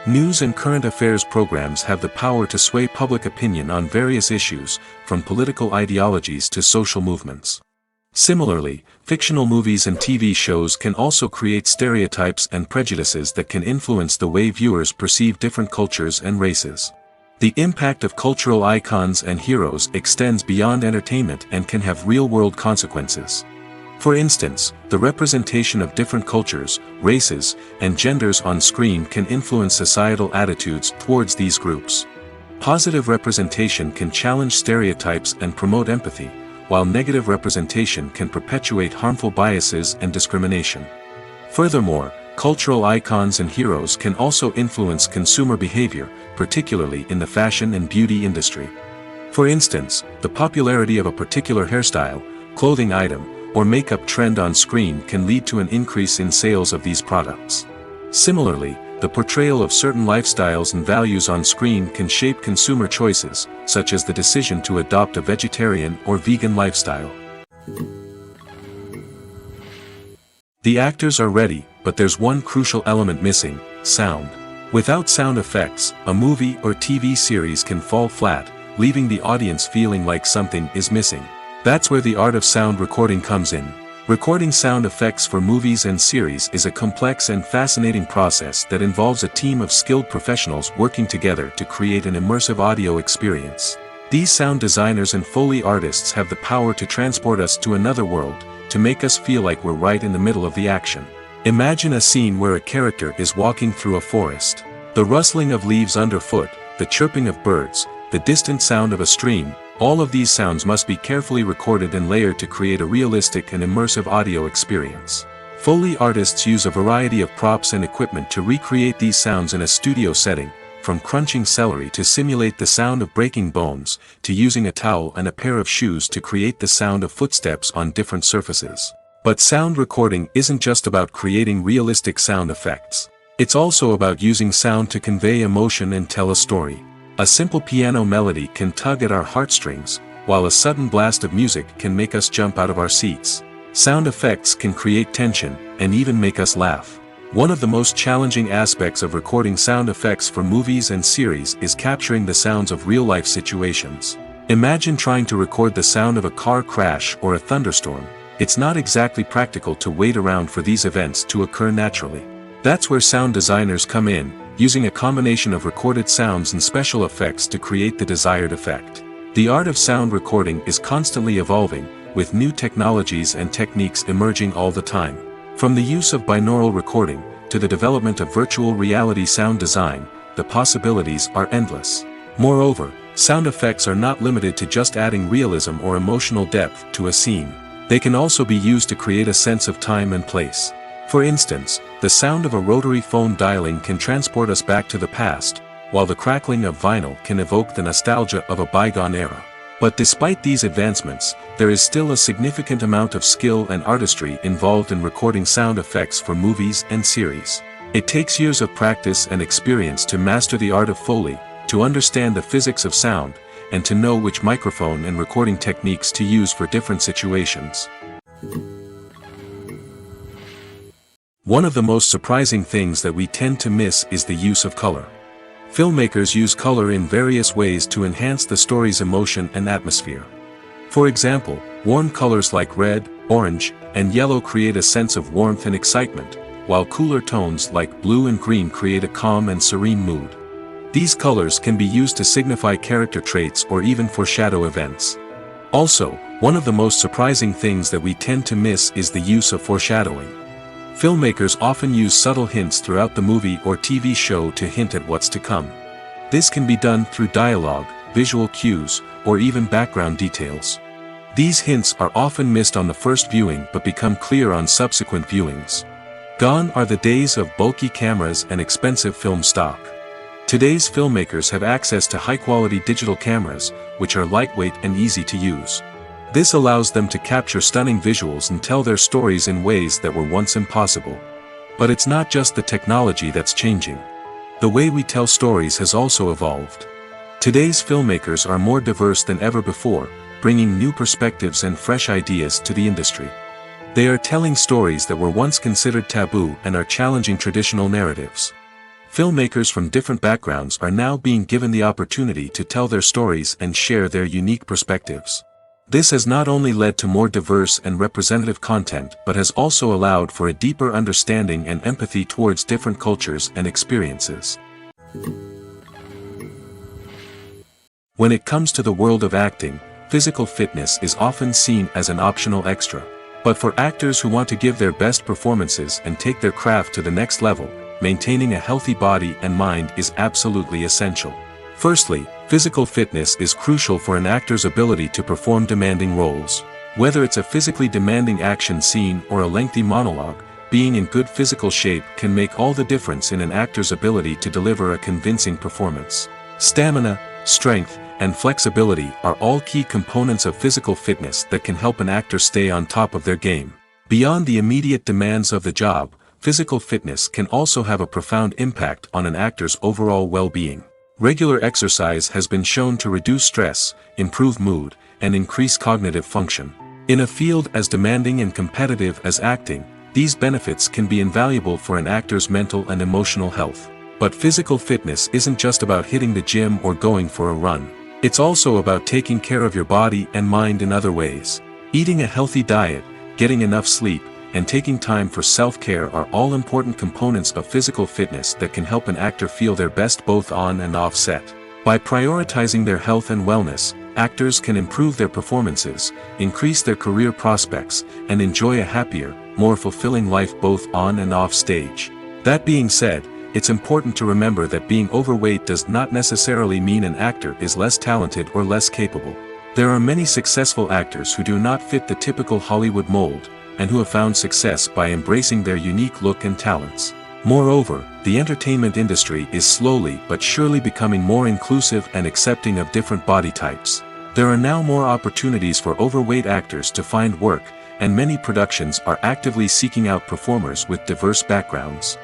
News and current affairs programs have the power to sway public opinion on various issues, from political ideologies to social movements. Similarly, fictional movies and TV shows can also create stereotypes and prejudices that can influence the way viewers perceive different cultures and races. The impact of cultural icons and heroes extends beyond entertainment and can have real-world consequences. For instance, the representation of different cultures, races, and genders on screen can influence societal attitudes towards these groups. Positive representation can challenge stereotypes and promote empathy, while negative representation can perpetuate harmful biases and discrimination. Furthermore, cultural icons and heroes can also influence consumer behavior, particularly in the fashion and beauty industry. For instance, the popularity of a particular hairstyle, clothing item, or makeup trend on screen can lead to an increase in sales of these products. Similarly, the portrayal of certain lifestyles and values on screen can shape consumer choices, such as the decision to adopt a vegetarian or vegan lifestyle. The actors are ready, but there's one crucial element missing: sound. Without sound effects, a movie or TV series can fall flat, leaving the audience feeling like something is missing. That's where the art of sound recording comes in. Recording sound effects for movies and series is a complex and fascinating process that involves a team of skilled professionals working together to create an immersive audio experience. These sound designers and Foley artists have the power to transport us to another world, to make us feel like we're right in the middle of the action. Imagine a scene where a character is walking through a forest. The rustling of leaves underfoot, the chirping of birds, the distant sound of a stream, all of these sounds must be carefully recorded and layered to create a realistic and immersive audio experience. Foley artists use a variety of props and equipment to recreate these sounds in a studio setting, from crunching celery to simulate the sound of breaking bones, to using a towel and a pair of shoes to create the sound of footsteps on different surfaces. But sound recording isn't just about creating realistic sound effects. It's also about using sound to convey emotion and tell a story. A simple piano melody can tug at our heartstrings, while a sudden blast of music can make us jump out of our seats. Sound effects can create tension, and even make us laugh. One of the most challenging aspects of recording sound effects for movies and series is capturing the sounds of real-life situations. Imagine trying to record the sound of a car crash or a thunderstorm. It's not exactly practical to wait around for these events to occur naturally. That's where sound designers come in, using a combination of recorded sounds and special effects to create the desired effect. The art of sound recording is constantly evolving, with new technologies and techniques emerging all the time. From the use of binaural recording, to the development of virtual reality sound design, the possibilities are endless. Moreover, sound effects are not limited to just adding realism or emotional depth to a scene. They can also be used to create a sense of time and place. For instance, the sound of a rotary phone dialing can transport us back to the past, while the crackling of vinyl can evoke the nostalgia of a bygone era. But despite these advancements, there is still a significant amount of skill and artistry involved in recording sound effects for movies and series. It takes years of practice and experience to master the art of Foley, to understand the physics of sound, and to know which microphone and recording techniques to use for different situations. One of the most surprising things that we tend to miss is the use of color. Filmmakers use color in various ways to enhance the story's emotion and atmosphere. For example, warm colors like red, orange, and yellow create a sense of warmth and excitement, while cooler tones like blue and green create a calm and serene mood. These colors can be used to signify character traits or even foreshadow events. Also, one of the most surprising things that we tend to miss is the use of foreshadowing. Filmmakers often use subtle hints throughout the movie or TV show to hint at what's to come. This can be done through dialogue, visual cues, or even background details. These hints are often missed on the first viewing but become clear on subsequent viewings. Gone are the days of bulky cameras and expensive film stock. Today's filmmakers have access to high-quality digital cameras, which are lightweight and easy to use. This allows them to capture stunning visuals and tell their stories in ways that were once impossible. But it's not just the technology that's changing. The way we tell stories has also evolved. Today's filmmakers are more diverse than ever before, bringing new perspectives and fresh ideas to the industry. They are telling stories that were once considered taboo and are challenging traditional narratives. Filmmakers from different backgrounds are now being given the opportunity to tell their stories and share their unique perspectives. This has not only led to more diverse and representative content but has also allowed for a deeper understanding and empathy towards different cultures and experiences. When it comes to the world of acting, physical fitness is often seen as an optional extra. But for actors who want to give their best performances and take their craft to the next level, maintaining a healthy body and mind is absolutely essential. Firstly, physical fitness is crucial for an actor's ability to perform demanding roles. Whether it's a physically demanding action scene or a lengthy monologue, being in good physical shape can make all the difference in an actor's ability to deliver a convincing performance. Stamina, strength, and flexibility are all key components of physical fitness that can help an actor stay on top of their game. Beyond the immediate demands of the job, physical fitness can also have a profound impact on an actor's overall well-being. Regular exercise has been shown to reduce stress, improve mood, and increase cognitive function. In a field as demanding and competitive as acting, these benefits can be invaluable for an actor's mental and emotional health. But physical fitness isn't just about hitting the gym or going for a run. It's also about taking care of your body and mind in other ways. Eating a healthy diet, getting enough sleep, and taking time for self-care are all important components of physical fitness that can help an actor feel their best both on and off set. By prioritizing their health and wellness, actors can improve their performances, increase their career prospects, and enjoy a happier, more fulfilling life both on and off stage. That being said, it's important to remember that being overweight does not necessarily mean an actor is less talented or less capable. There are many successful actors who do not fit the typical Hollywood mold, and who have found success by embracing their unique look and talents. Moreover, the entertainment industry is slowly but surely becoming more inclusive and accepting of different body types. There are now more opportunities for overweight actors to find work, and many productions are actively seeking out performers with diverse backgrounds.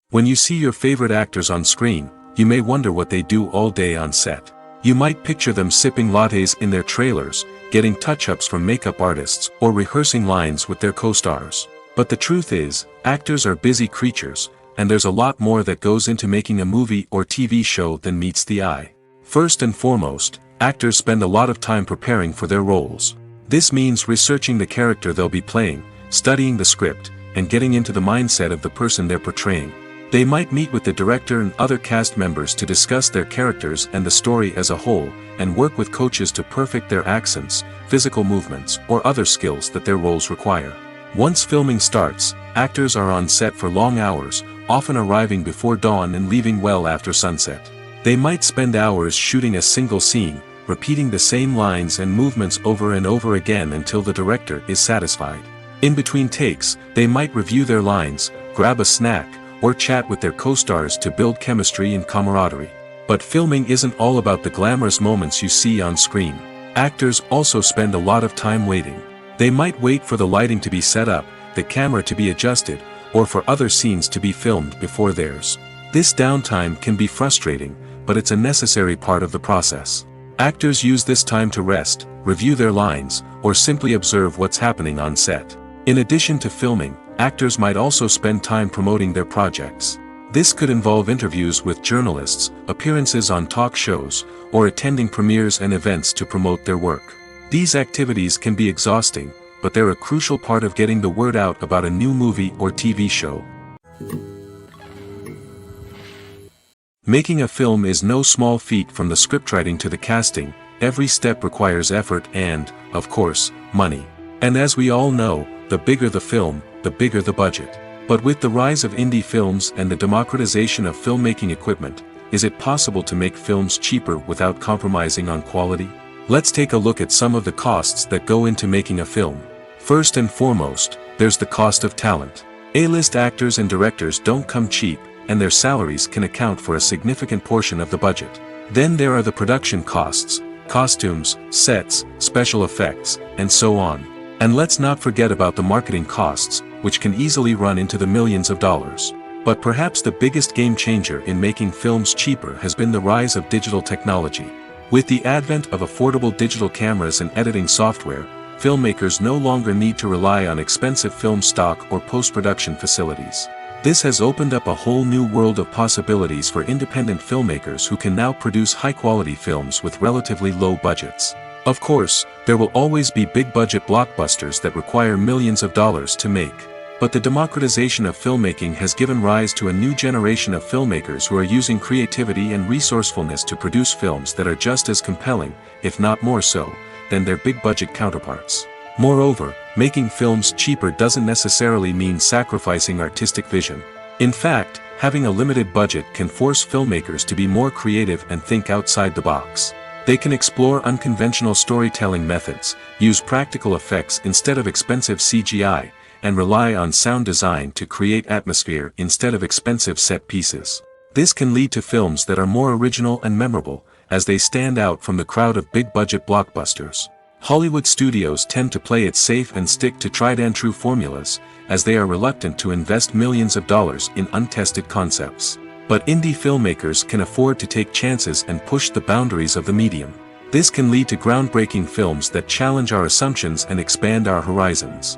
When you see your favorite actors on screen, you may wonder what they do all day on set. You might picture them sipping lattes in their trailers, getting touch-ups from makeup artists, or rehearsing lines with their co-stars. But the truth is, actors are busy creatures, and there's a lot more that goes into making a movie or TV show than meets the eye. First and foremost, actors spend a lot of time preparing for their roles. This means researching the character they'll be playing, studying the script, and getting into the mindset of the person they're portraying. They might meet with the director and other cast members to discuss their characters and the story as a whole, and work with coaches to perfect their accents, physical movements, or other skills that their roles require. Once filming starts, actors are on set for long hours, often arriving before dawn and leaving well after sunset. They might spend hours shooting a single scene, repeating the same lines and movements over and over again until the director is satisfied. In between takes, they might review their lines, grab a snack, or chat with their co-stars to build chemistry and camaraderie. But filming isn't all about the glamorous moments you see on screen. Actors also spend a lot of time waiting. They might wait for the lighting to be set up, the camera to be adjusted, or for other scenes to be filmed before theirs. This downtime can be frustrating, but it's a necessary part of the process. Actors use this time to rest, review their lines, or simply observe what's happening on set. In addition to filming, actors might also spend time promoting their projects. This could involve interviews with journalists, appearances on talk shows, or attending premieres and events to promote their work. These activities can be exhausting, but they're a crucial part of getting the word out about a new movie or TV show. Making a film is no small feat. From the scriptwriting to the casting, every step requires effort and, of course, money. And as we all know, the bigger the film, the bigger the budget. But with the rise of indie films and the democratization of filmmaking equipment, is it possible to make films cheaper without compromising on quality? Let's take a look at some of the costs that go into making a film. First and foremost, there's the cost of talent. A-list actors and directors don't come cheap, and their salaries can account for a significant portion of the budget. Then there are the production costs, costumes, sets, special effects, and so on. And let's not forget about the marketing costs, which can easily run into the millions of dollars. But perhaps the biggest game changer in making films cheaper has been the rise of digital technology. With the advent of affordable digital cameras and editing software, filmmakers no longer need to rely on expensive film stock or post-production facilities. This has opened up a whole new world of possibilities for independent filmmakers who can now produce high-quality films with relatively low budgets. Of course, there will always be big-budget blockbusters that require millions of dollars to make. But the democratization of filmmaking has given rise to a new generation of filmmakers who are using creativity and resourcefulness to produce films that are just as compelling, if not more so, than their big-budget counterparts. Moreover, making films cheaper doesn't necessarily mean sacrificing artistic vision. In fact, having a limited budget can force filmmakers to be more creative and think outside the box. They can explore unconventional storytelling methods, use practical effects instead of expensive CGI, and rely on sound design to create atmosphere instead of expensive set pieces. This can lead to films that are more original and memorable, as they stand out from the crowd of big-budget blockbusters. Hollywood studios tend to play it safe and stick to tried-and-true formulas, as they are reluctant to invest millions of dollars in untested concepts. But indie filmmakers can afford to take chances and push the boundaries of the medium. This can lead to groundbreaking films that challenge our assumptions and expand our horizons.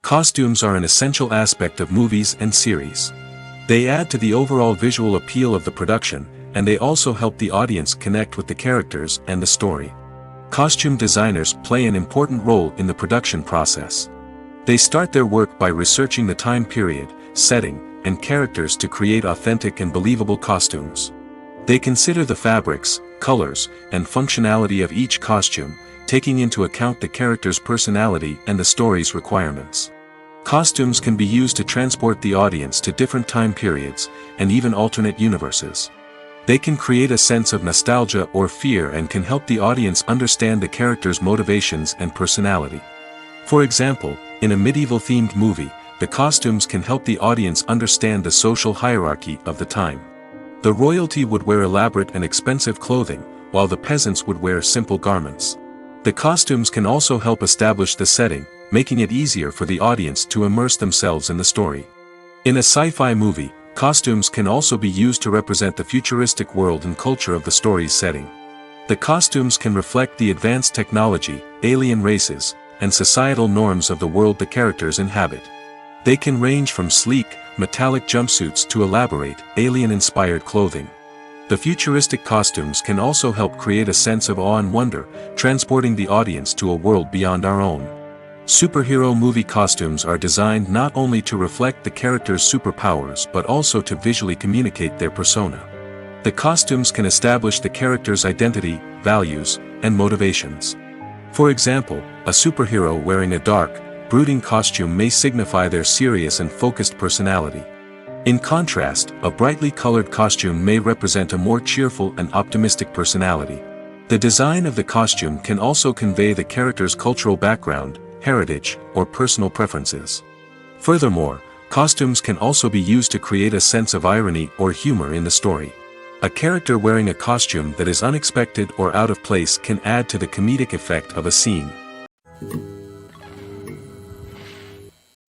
Costumes are an essential aspect of movies and series. They add to the overall visual appeal of the production, and they also help the audience connect with the characters and the story. Costume designers play an important role in the production process. They start their work by researching the time period, setting, and characters to create authentic and believable costumes. They consider the fabrics, colors, and functionality of each costume, taking into account the character's personality and the story's requirements. Costumes can be used to transport the audience to different time periods, and even alternate universes. They can create a sense of nostalgia or fear and can help the audience understand the character's motivations and personality. For example, in a medieval-themed movie, the costumes can help the audience understand the social hierarchy of the time. The royalty would wear elaborate and expensive clothing, while the peasants would wear simple garments. The costumes can also help establish the setting, making it easier for the audience to immerse themselves in the story. In a sci-fi movie, costumes can also be used to represent the futuristic world and culture of the story's setting. The costumes can reflect the advanced technology, alien races, and societal norms of the world the characters inhabit. They can range from sleek, metallic jumpsuits to elaborate, alien-inspired clothing. The futuristic costumes can also help create a sense of awe and wonder, transporting the audience to a world beyond our own. Superhero movie costumes are designed not only to reflect the character's superpowers but also to visually communicate their persona. The costumes can establish the character's identity, values, and motivations. For example, a superhero wearing a dark, brooding costume may signify their serious and focused personality. In contrast, a brightly colored costume may represent a more cheerful and optimistic personality. The design of the costume can also convey the character's cultural background, heritage, or personal preferences. Furthermore, costumes can also be used to create a sense of irony or humor in the story. A character wearing a costume that is unexpected or out of place can add to the comedic effect of a scene.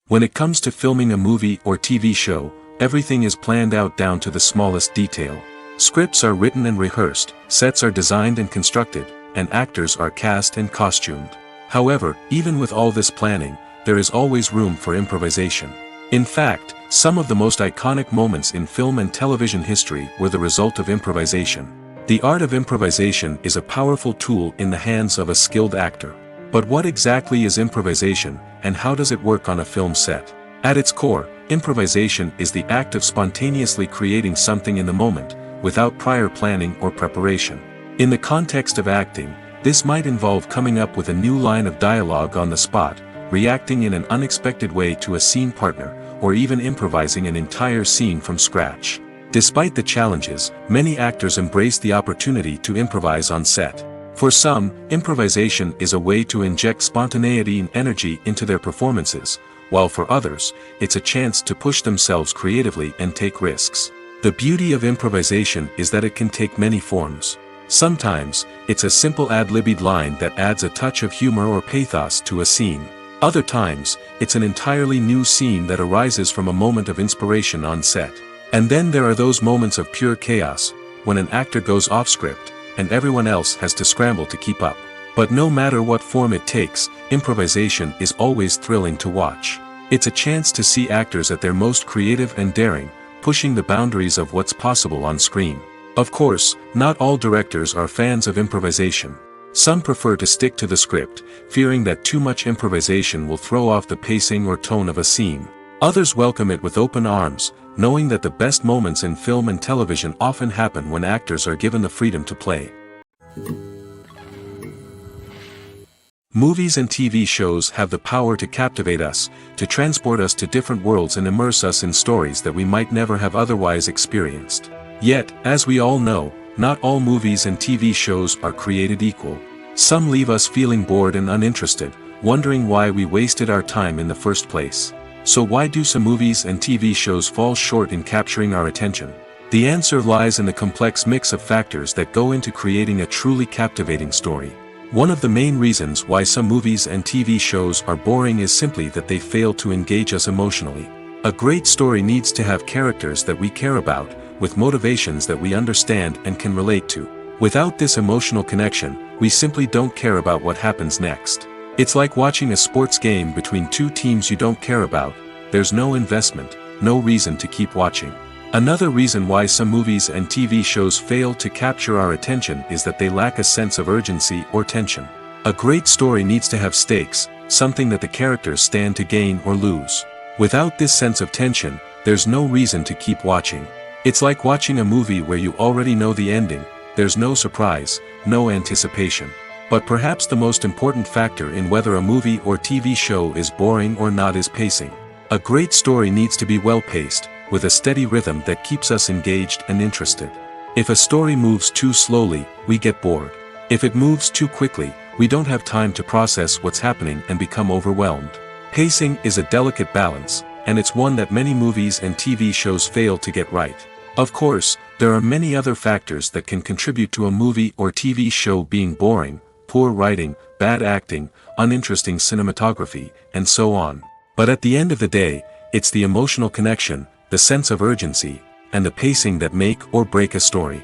When it comes to filming a movie or TV show, everything is planned out down to the smallest detail. Scripts are written and rehearsed, sets are designed and constructed, and actors are cast and costumed. However, even with all this planning, there is always room for improvisation. In fact, some of the most iconic moments in film and television history were the result of improvisation. The art of improvisation is a powerful tool in the hands of a skilled actor. But what exactly is improvisation, and how does it work on a film set? At its core, improvisation is the act of spontaneously creating something in the moment, without prior planning or preparation. In the context of acting, this might involve coming up with a new line of dialogue on the spot, reacting in an unexpected way to a scene partner, or even improvising an entire scene from scratch. Despite the challenges, many actors embrace the opportunity to improvise on set. For some, improvisation is a way to inject spontaneity and energy into their performances, while for others, it's a chance to push themselves creatively and take risks. The beauty of improvisation is that it can take many forms. Sometimes, it's a simple ad-libbed line that adds a touch of humor or pathos to a scene. Other times, it's an entirely new scene that arises from a moment of inspiration on set. And then there are those moments of pure chaos, when an actor goes off script, and everyone else has to scramble to keep up. But no matter what form it takes, improvisation is always thrilling to watch. It's a chance to see actors at their most creative and daring, pushing the boundaries of what's possible on screen. Of course, not all directors are fans of improvisation. Some prefer to stick to the script, fearing that too much improvisation will throw off the pacing or tone of a scene. Others welcome it with open arms, knowing that the best moments in film and television often happen when actors are given the freedom to play. Movies and TV shows have the power to captivate us, to transport us to different worlds and immerse us in stories that we might never have otherwise experienced. Yet, as we all know, not all movies and TV shows are created equal. Some leave us feeling bored and uninterested, wondering why we wasted our time in the first place. So why do some movies and TV shows fall short in capturing our attention? The answer lies in the complex mix of factors that go into creating a truly captivating story. One of the main reasons why some movies and TV shows are boring is simply that they fail to engage us emotionally. A great story needs to have characters that we care about, with motivations that we understand and can relate to. Without this emotional connection, we simply don't care about what happens next. It's like watching a sports game between two teams you don't care about. There's no investment, no reason to keep watching. Another reason why some movies and TV shows fail to capture our attention is that they lack a sense of urgency or tension. A great story needs to have stakes, something that the characters stand to gain or lose. Without this sense of tension, there's no reason to keep watching. It's like watching a movie where you already know the ending, there's no surprise, no anticipation. But perhaps the most important factor in whether a movie or TV show is boring or not is pacing. A great story needs to be well-paced, with a steady rhythm that keeps us engaged and interested. If a story moves too slowly, we get bored. If it moves too quickly, we don't have time to process what's happening and become overwhelmed. Pacing is a delicate balance, and it's one that many movies and TV shows fail to get right. Of course, There are many other factors that can contribute to a movie or TV show being boring: poor writing, bad acting, uninteresting cinematography, and so on. But at the end of the day, it's the emotional connection, the sense of urgency, and the pacing that make or break a story.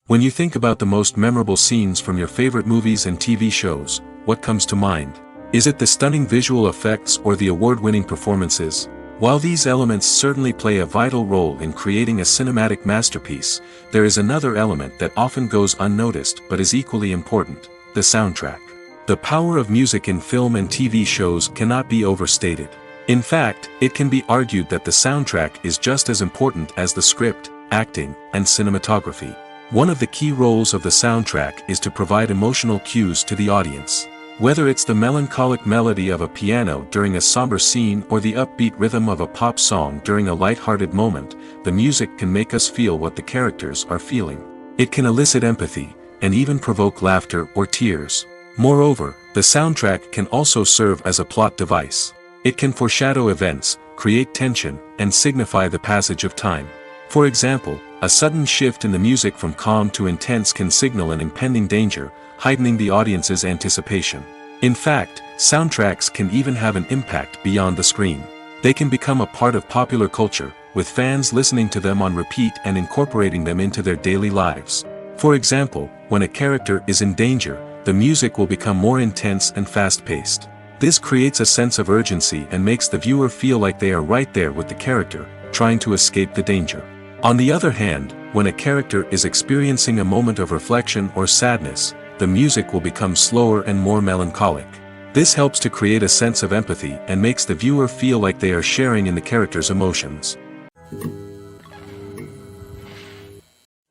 When you think about the most memorable scenes from your favorite movies and TV shows, what comes to mind? Is it the stunning visual effects or the award-winning performances? While these elements certainly play a vital role in creating a cinematic masterpiece, there is another element that often goes unnoticed but is equally important: the soundtrack. The power of music in film and TV shows cannot be overstated. In fact, it can be argued that the soundtrack is just as important as the script, acting, and cinematography. One of the key roles of the soundtrack is to provide emotional cues to the audience. Whether it's the melancholic melody of a piano during a somber scene or the upbeat rhythm of a pop song during a light-hearted moment, the music can make us feel what the characters are feeling. It can elicit empathy, and even provoke laughter or tears. Moreover, the soundtrack can also serve as a plot device. It can foreshadow events, create tension, and signify the passage of time. For example, a sudden shift in the music from calm to intense can signal an impending danger, heightening the audience's anticipation. In fact, soundtracks can even have an impact beyond the screen. They can become a part of popular culture, with fans listening to them on repeat and incorporating them into their daily lives. For example, when a character is in danger, the music will become more intense and fast-paced. This creates a sense of urgency and makes the viewer feel like they are right there with the character, trying to escape the danger. On the other hand, when a character is experiencing a moment of reflection or sadness, the music will become slower and more melancholic. This helps to create a sense of empathy and makes the viewer feel like they are sharing in the character's emotions.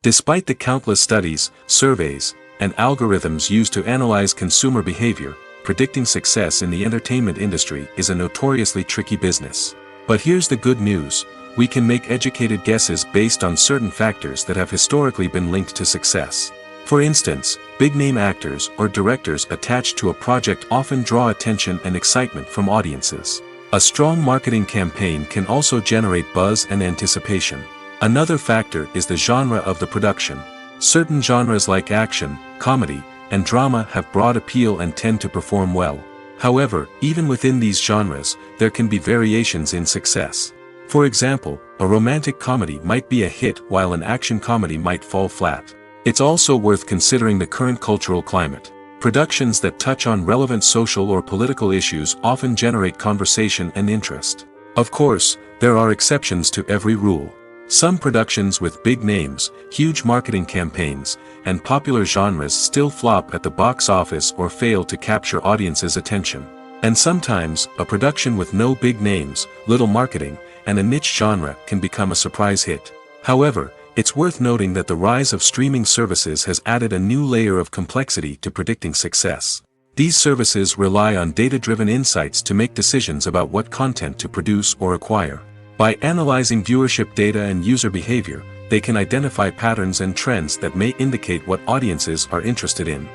Despite the countless studies, surveys, and algorithms used to analyze consumer behavior, predicting success in the entertainment industry is a notoriously tricky business. But here's the good news: we can make educated guesses based on certain factors that have historically been linked to success. For instance, big-name actors or directors attached to a project often draw attention and excitement from audiences. A strong marketing campaign can also generate buzz and anticipation. Another factor is the genre of the production. Certain genres like action, comedy, and drama have broad appeal and tend to perform well. However, even within these genres, there can be variations in success. For example, a romantic comedy might be a hit while an action comedy might fall flat. It's also worth considering the current cultural climate. Productions that touch on relevant social or political issues often generate conversation and interest. Of course, there are exceptions to every rule. Some productions with big names, huge marketing campaigns, and popular genres still flop at the box office or fail to capture audiences' attention. And sometimes, a production with no big names, little marketing, and a niche genre can become a surprise hit. However, it's worth noting that the rise of streaming services has added a new layer of complexity to predicting success. These services rely on data-driven insights to make decisions about what content to produce or acquire. By analyzing viewership data and user behavior, they can identify patterns and trends that may indicate what audiences are interested in.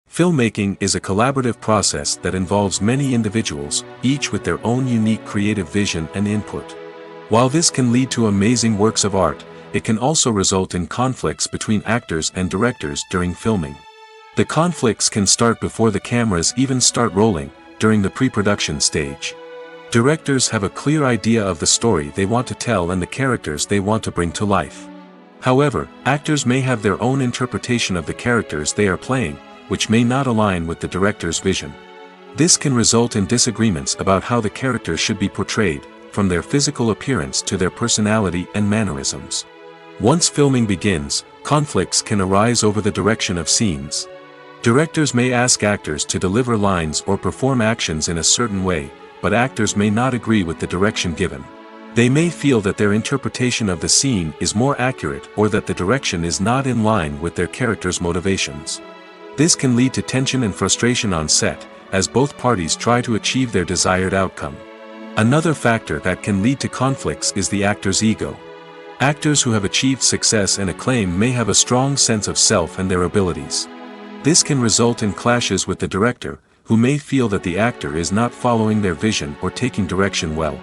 Filmmaking is a collaborative process that involves many individuals, each with their own unique creative vision and input. While this can lead to amazing works of art, it can also result in conflicts between actors and directors during filming. The conflicts can start before the cameras even start rolling, during the pre-production stage. Directors have a clear idea of the story they want to tell and the characters they want to bring to life. However, actors may have their own interpretation of the characters they are playing, which may not align with the director's vision. This can result in disagreements about how the characters should be portrayed, from their physical appearance to their personality and mannerisms. Once filming begins, conflicts can arise over the direction of scenes. Directors may ask actors to deliver lines or perform actions in a certain way, but actors may not agree with the direction given. They may feel that their interpretation of the scene is more accurate or that the direction is not in line with their character's motivations. This can lead to tension and frustration on set, as both parties try to achieve their desired outcome. Another factor that can lead to conflicts is the actor's ego. Actors who have achieved success and acclaim may have a strong sense of self and their abilities. This can result in clashes with the director, who may feel that the actor is not following their vision or taking direction well.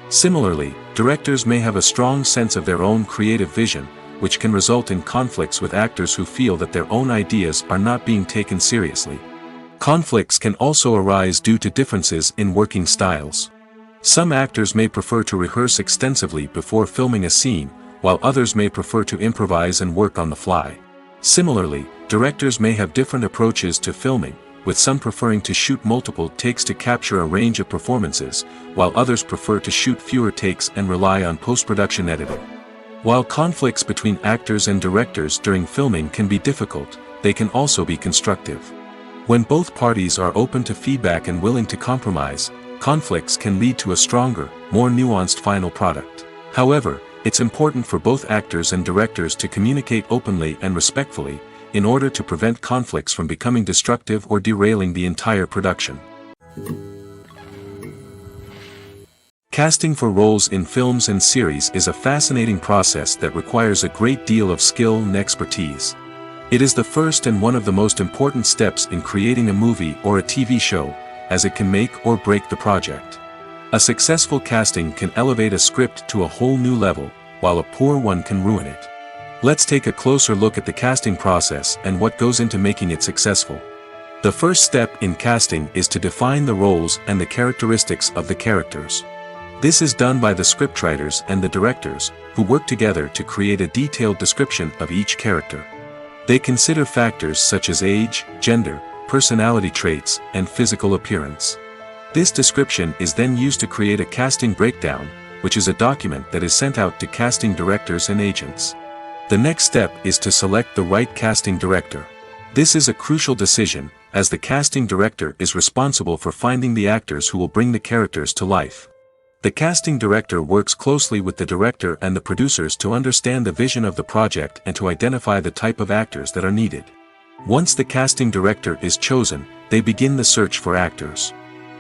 Similarly, directors may have a strong sense of their own creative vision, which can result in conflicts with actors who feel that their own ideas are not being taken seriously. Conflicts can also arise due to differences in working styles. Some actors may prefer to rehearse extensively before filming a scene, while others may prefer to improvise and work on the fly. Similarly, directors may have different approaches to filming, with some preferring to shoot multiple takes to capture a range of performances, while others prefer to shoot fewer takes and rely on post-production editing. While conflicts between actors and directors during filming can be difficult, they can also be constructive. When both parties are open to feedback and willing to compromise, conflicts can lead to a stronger, more nuanced final product. However, it's important for both actors and directors to communicate openly and respectfully, in order to prevent conflicts from becoming destructive or derailing the entire production. Casting for roles in films and series is a fascinating process that requires a great deal of skill and expertise. It is the first and one of the most important steps in creating a movie or a TV show, as it can make or break the project. A successful casting can elevate a script to a whole new level, while a poor one can ruin it. Let's take a closer look at the casting process and what goes into making it successful. The first step in casting is to define the roles and the characteristics of the characters. This is done by the scriptwriters and the directors, who work together to create a detailed description of each character. They consider factors such as age, gender, personality traits, and physical appearance. This description is then used to create a casting breakdown, which is a document that is sent out to casting directors and agents. The next step is to select the right casting director. This is a crucial decision, as the casting director is responsible for finding the actors who will bring the characters to life. The casting director works closely with the director and the producers to understand the vision of the project and to identify the type of actors that are needed. Once the casting director is chosen, they begin the search for actors.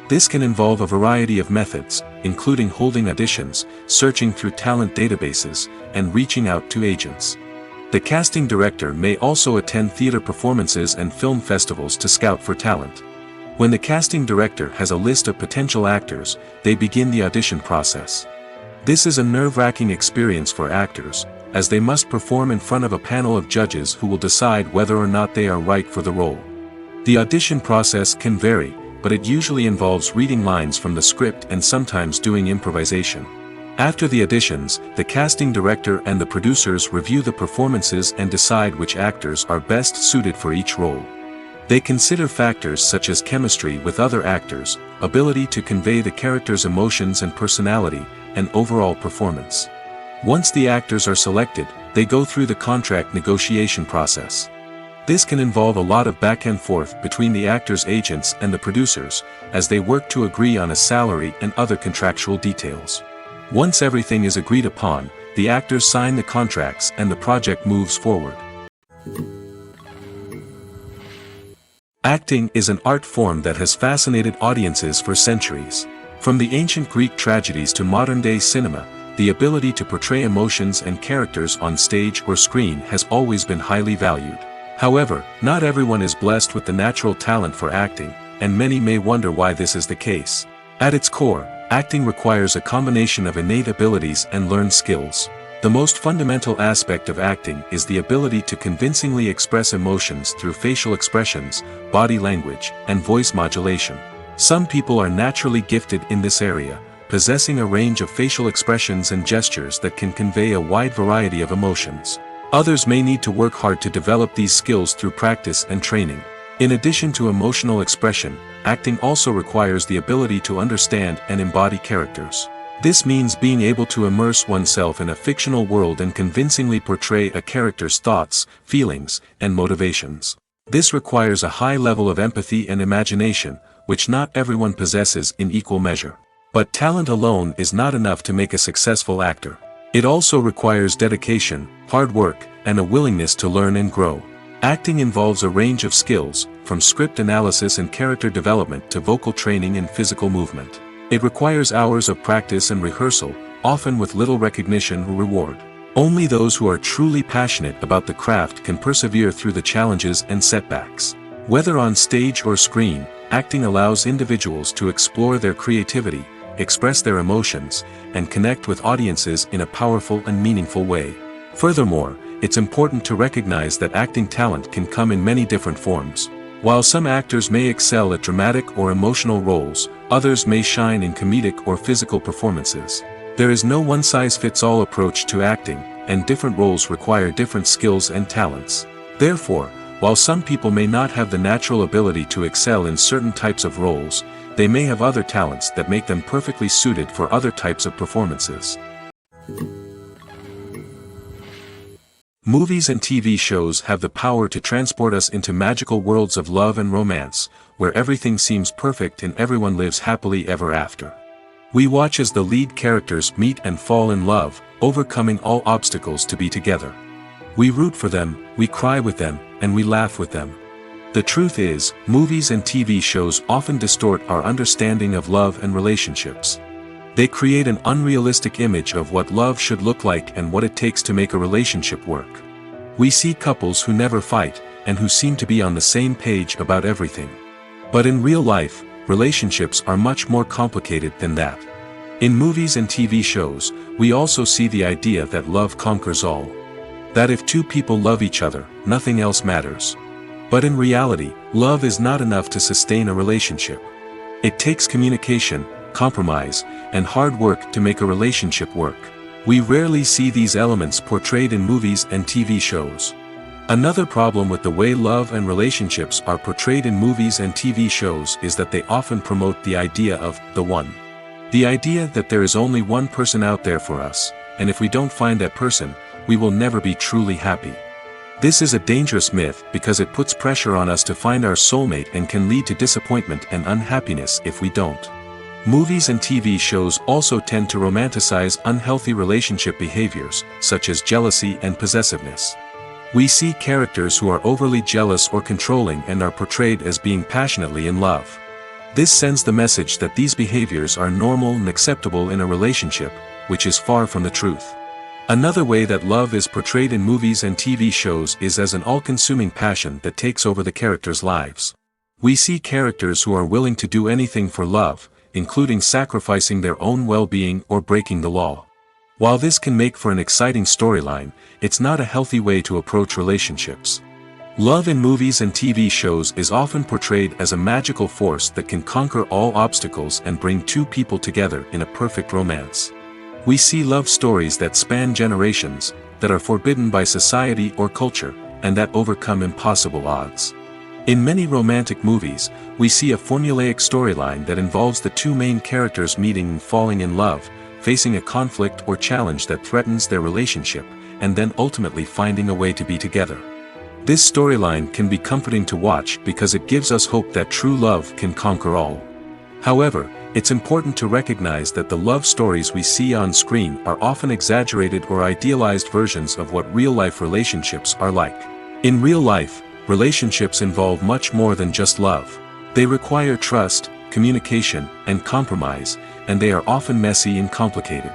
This can involve a variety of methods, including holding auditions, searching through talent databases, and reaching out to agents. The casting director may also attend theater performances and film festivals to scout for talent. When the casting director has a list of potential actors, they begin the audition process. This is a nerve-wracking experience for actors, as they must perform in front of a panel of judges who will decide whether or not they are right for the role. The audition process can vary, but it usually involves reading lines from the script and sometimes doing improvisation. After the auditions, the casting director and the producers review the performances and decide which actors are best suited for each role. They consider factors such as chemistry with other actors, ability to convey the character's emotions and personality, and overall performance. Once the actors are selected, they go through the contract negotiation process. This can involve a lot of back and forth between the actors' agents and the producers, as they work to agree on a salary and other contractual details. Once everything is agreed upon, the actors sign the contracts and the project moves forward. Acting is an art form that has fascinated audiences for centuries. From the ancient Greek tragedies to modern-day cinema, the ability to portray emotions and characters on stage or screen has always been highly valued. However, not everyone is blessed with the natural talent for acting, and many may wonder why this is the case. At its core, acting requires a combination of innate abilities and learned skills. The most fundamental aspect of acting is the ability to convincingly express emotions through facial expressions, body language, and voice modulation. Some people are naturally gifted in this area, possessing a range of facial expressions and gestures that can convey a wide variety of emotions. Others may need to work hard to develop these skills through practice and training. In addition to emotional expression, acting also requires the ability to understand and embody characters. This means being able to immerse oneself in a fictional world and convincingly portray a character's thoughts, feelings, and motivations. This requires a high level of empathy and imagination, which not everyone possesses in equal measure. But talent alone is not enough to make a successful actor. It also requires dedication, hard work, and a willingness to learn and grow. Acting involves a range of skills, from script analysis and character development to vocal training and physical movement. It requires hours of practice and rehearsal, often with little recognition or reward. Only those who are truly passionate about the craft can persevere through the challenges and setbacks. Whether on stage or screen, acting allows individuals to explore their creativity, express their emotions, and connect with audiences in a powerful and meaningful way. Furthermore, it's important to recognize that acting talent can come in many different forms. While some actors may excel at dramatic or emotional roles, others may shine in comedic or physical performances. There is no one-size-fits-all approach to acting, and different roles require different skills and talents. Therefore, while some people may not have the natural ability to excel in certain types of roles, they may have other talents that make them perfectly suited for other types of performances. Movies and TV shows have the power to transport us into magical worlds of love and romance, where everything seems perfect and everyone lives happily ever after. We watch as the lead characters meet and fall in love, overcoming all obstacles to be together. We root for them, we cry with them, and we laugh with them. The truth is, movies and TV shows often distort our understanding of love and relationships. They create an unrealistic image of what love should look like and what it takes to make a relationship work. We see couples who never fight, and who seem to be on the same page about everything. But in real life, relationships are much more complicated than that. In movies and TV shows, we also see the idea that love conquers all. That if two people love each other, nothing else matters. But in reality, love is not enough to sustain a relationship. It takes communication, compromise, and hard work to make a relationship work. We rarely see these elements portrayed in movies and TV shows. Another problem with the way love and relationships are portrayed in movies and TV shows is that they often promote the idea of the one. The idea that there is only one person out there for us, and if we don't find that person, we will never be truly happy. This is a dangerous myth because it puts pressure on us to find our soulmate and can lead to disappointment and unhappiness if we don't. Movies and TV shows also tend to romanticize unhealthy relationship behaviors, such as jealousy and possessiveness. We see characters who are overly jealous or controlling and are portrayed as being passionately in love. This sends the message that these behaviors are normal and acceptable in a relationship, which is far from the truth. Another way that love is portrayed in movies and TV shows is as an all-consuming passion that takes over the characters' lives. We see characters who are willing to do anything for love, including sacrificing their own well-being or breaking the law. While this can make for an exciting storyline, it's not a healthy way to approach relationships. Love in movies and TV shows is often portrayed as a magical force that can conquer all obstacles and bring two people together in a perfect romance. We see love stories that span generations, that are forbidden by society or culture, and that overcome impossible odds. In many romantic movies, we see a formulaic storyline that involves the two main characters meeting and falling in love, facing a conflict or challenge that threatens their relationship, and then ultimately finding a way to be together. This storyline can be comforting to watch because it gives us hope that true love can conquer all. However, it's important to recognize that the love stories we see on screen are often exaggerated or idealized versions of what real-life relationships are like. In real life, relationships involve much more than just love. They require trust, communication, and compromise, and they are often messy and complicated.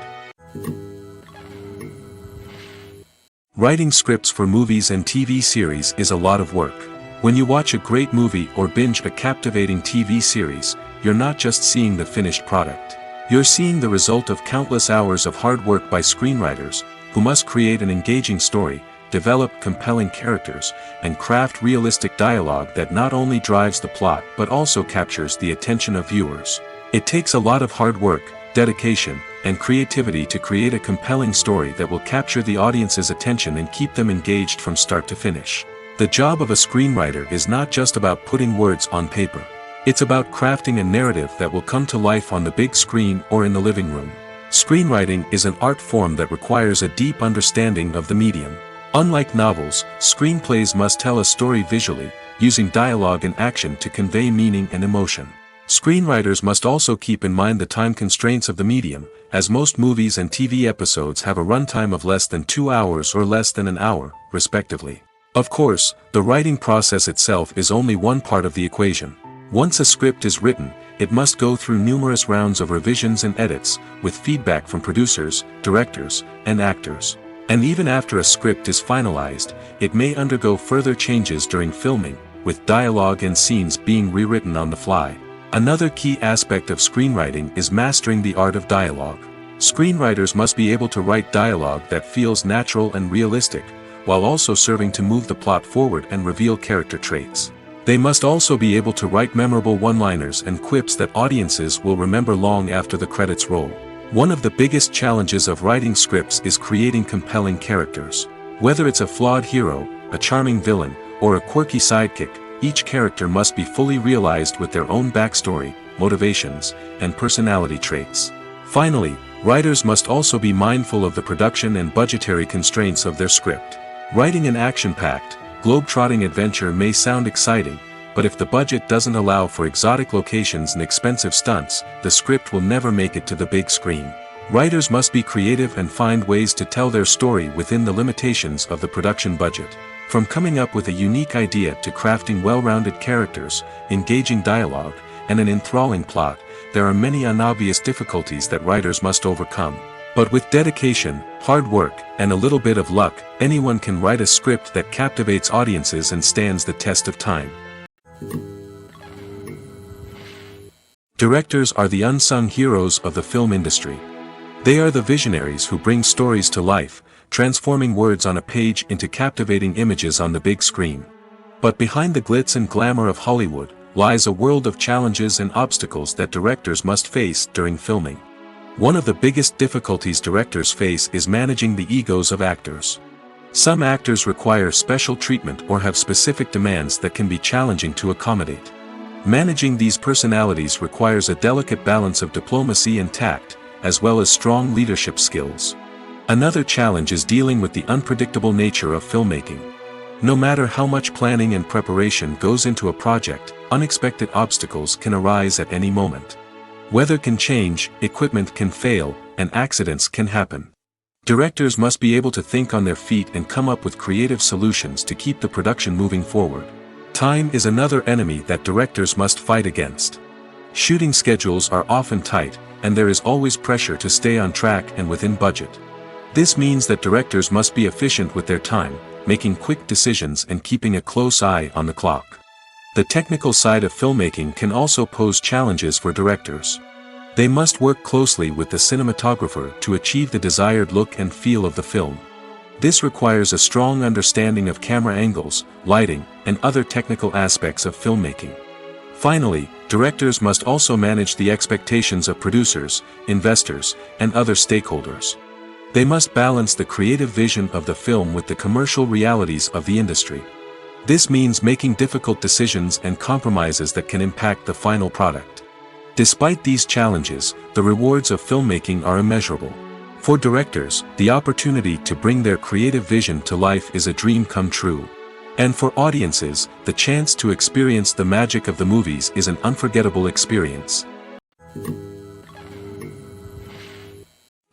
Writing scripts for movies and TV series is a lot of work. When you watch a great movie or binge a captivating TV series, you're not just seeing the finished product. You're seeing the result of countless hours of hard work by screenwriters, who must create an engaging story, develop compelling characters, and craft realistic dialogue that not only drives the plot but also captures the attention of viewers. It takes a lot of hard work, dedication, and creativity to create a compelling story that will capture the audience's attention and keep them engaged from start to finish. The job of a screenwriter is not just about putting words on paper. It's about crafting a narrative that will come to life on the big screen or in the living room. Screenwriting is an art form that requires a deep understanding of the medium. Unlike novels, screenplays must tell a story visually, using dialogue and action to convey meaning and emotion. Screenwriters must also keep in mind the time constraints of the medium, as most movies and TV episodes have a runtime of less than 2 hours or less than an hour, respectively. Of course, the writing process itself is only one part of the equation. Once a script is written, it must go through numerous rounds of revisions and edits, with feedback from producers, directors, and actors. And even after a script is finalized, it may undergo further changes during filming, with dialogue and scenes being rewritten on the fly. Another key aspect of screenwriting is mastering the art of dialogue. Screenwriters must be able to write dialogue that feels natural and realistic, while also serving to move the plot forward and reveal character traits. They must also be able to write memorable one-liners and quips that audiences will remember long after the credits roll. One of the biggest challenges of writing scripts is creating compelling characters. Whether it's a flawed hero, a charming villain, or a quirky sidekick, each character must be fully realized with their own backstory, motivations, and personality traits. Finally, writers must also be mindful of the production and budgetary constraints of their script. Writing an action-packed, globe-trotting adventure may sound exciting, but if the budget doesn't allow for exotic locations and expensive stunts, the script will never make it to the big screen. Writers must be creative and find ways to tell their story within the limitations of the production budget. From coming up with a unique idea to crafting well-rounded characters, engaging dialogue, and an enthralling plot, there are many unobvious difficulties that writers must overcome. But with dedication, hard work, and a little bit of luck, anyone can write a script that captivates audiences and stands the test of time. Directors are the unsung heroes of the film industry. They are the visionaries who bring stories to life, transforming words on a page into captivating images on the big screen. But behind the glitz and glamour of Hollywood, lies a world of challenges and obstacles that directors must face during filming. One of the biggest difficulties directors face is managing the egos of actors. Some actors require special treatment or have specific demands that can be challenging to accommodate. Managing these personalities requires a delicate balance of diplomacy and tact, as well as strong leadership skills. Another challenge is dealing with the unpredictable nature of filmmaking. No matter how much planning and preparation goes into a project, unexpected obstacles can arise at any moment. Weather can change, equipment can fail, and accidents can happen. Directors must be able to think on their feet and come up with creative solutions to keep the production moving forward. Time is another enemy that directors must fight against. Shooting schedules are often tight, and there is always pressure to stay on track and within budget. This means that directors must be efficient with their time, making quick decisions and keeping a close eye on the clock. The technical side of filmmaking can also pose challenges for directors. They must work closely with the cinematographer to achieve the desired look and feel of the film. This requires a strong understanding of camera angles, lighting, and other technical aspects of filmmaking. Finally, directors must also manage the expectations of producers, investors, and other stakeholders. They must balance the creative vision of the film with the commercial realities of the industry. This means making difficult decisions and compromises that can impact the final product. Despite these challenges, the rewards of filmmaking are immeasurable. For directors, the opportunity to bring their creative vision to life is a dream come true. And for audiences, the chance to experience the magic of the movies is an unforgettable experience.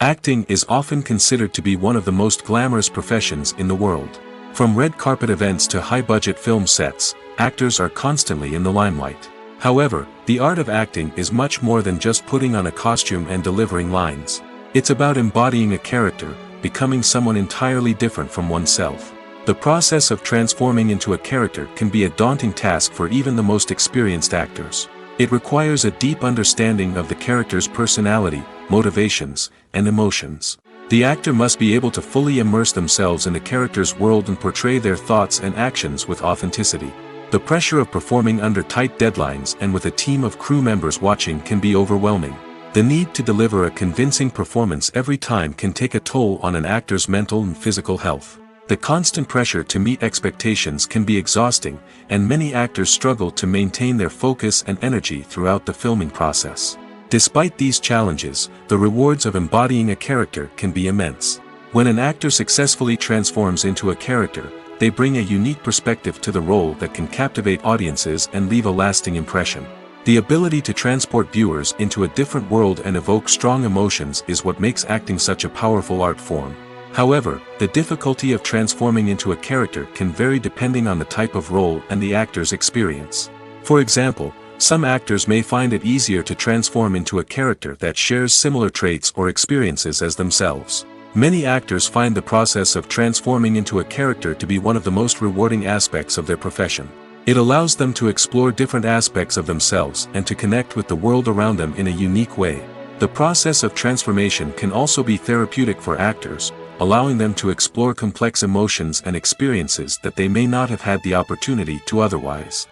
Acting is often considered to be one of the most glamorous professions in the world. From red carpet events to high-budget film sets, actors are constantly in the limelight. However, the art of acting is much more than just putting on a costume and delivering lines. It's about embodying a character, becoming someone entirely different from oneself. The process of transforming into a character can be a daunting task for even the most experienced actors. It requires a deep understanding of the character's personality, motivations, and emotions. The actor must be able to fully immerse themselves in the character's world and portray their thoughts and actions with authenticity. The pressure of performing under tight deadlines and with a team of crew members watching can be overwhelming. The need to deliver a convincing performance every time can take a toll on an actor's mental and physical health. The constant pressure to meet expectations can be exhausting, and many actors struggle to maintain their focus and energy throughout the filming process. Despite these challenges, the rewards of embodying a character can be immense. When an actor successfully transforms into a character, they bring a unique perspective to the role that can captivate audiences and leave a lasting impression. The ability to transport viewers into a different world and evoke strong emotions is what makes acting such a powerful art form. However, the difficulty of transforming into a character can vary depending on the type of role and the actor's experience. For example, some actors may find it easier to transform into a character that shares similar traits or experiences as themselves. Many actors find the process of transforming into a character to be one of the most rewarding aspects of their profession. It allows them to explore different aspects of themselves and to connect with the world around them in a unique way. The process of transformation can also be therapeutic for actors, allowing them to explore complex emotions and experiences that they may not have had the opportunity to otherwise.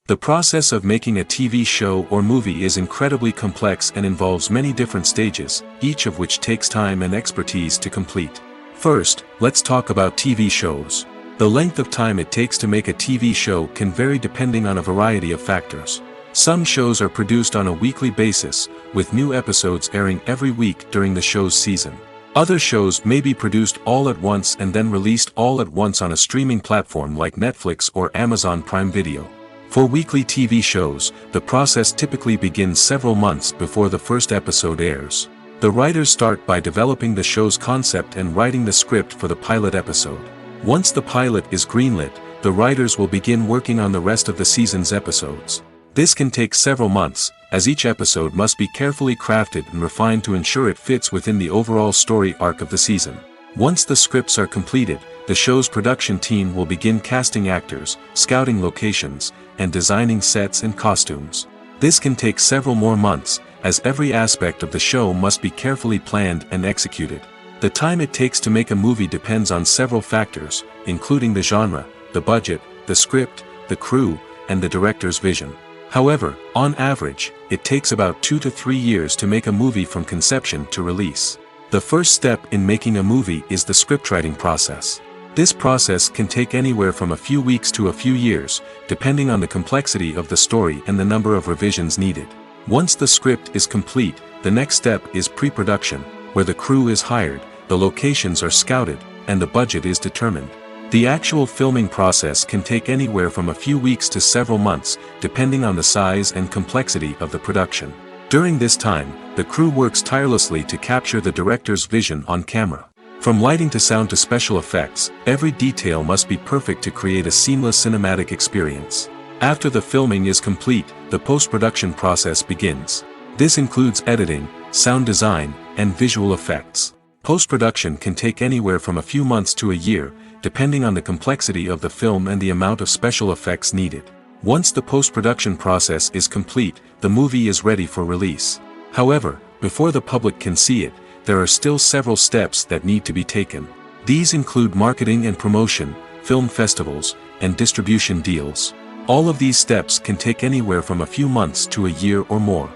The process of making a TV show or movie is incredibly complex and involves many different stages, each of which takes time and expertise to complete. First, let's talk about TV shows. The length of time it takes to make a TV show can vary depending on a variety of factors. Some shows are produced on a weekly basis, with new episodes airing every week during the show's season. Other shows may be produced all at once and then released all at once on a streaming platform like Netflix or Amazon Prime Video. For weekly TV shows, the process typically begins several months before the first episode airs. The writers start by developing the show's concept and writing the script for the pilot episode. Once the pilot is greenlit, the writers will begin working on the rest of the season's episodes. This can take several months, as each episode must be carefully crafted and refined to ensure it fits within the overall story arc of the season. Once the scripts are completed, the show's production team will begin casting actors, scouting locations, and designing sets and costumes. This can take several more months, as every aspect of the show must be carefully planned and executed. The time it takes to make a movie depends on several factors, including the genre, the budget, the script, the crew, and the director's vision. However, on average, it takes about 2 to 3 years to make a movie from conception to release. The first step in making a movie is the scriptwriting process. This process can take anywhere from a few weeks to a few years, depending on the complexity of the story and the number of revisions needed. Once the script is complete, the next step is pre-production, where the crew is hired, the locations are scouted, and the budget is determined. The actual filming process can take anywhere from a few weeks to several months, depending on the size and complexity of the production. During this time, the crew works tirelessly to capture the director's vision on camera. From lighting to sound to special effects, every detail must be perfect to create a seamless cinematic experience. After the filming is complete, the post-production process begins. This includes editing, sound design, and visual effects. Post-production can take anywhere from a few months to a year, depending on the complexity of the film and the amount of special effects needed. Once the post-production process is complete, the movie is ready for release. However, before the public can see it, there are still several steps that need to be taken. These include marketing and promotion, film festivals, and distribution deals. All of these steps can take anywhere from a few months to a year or more.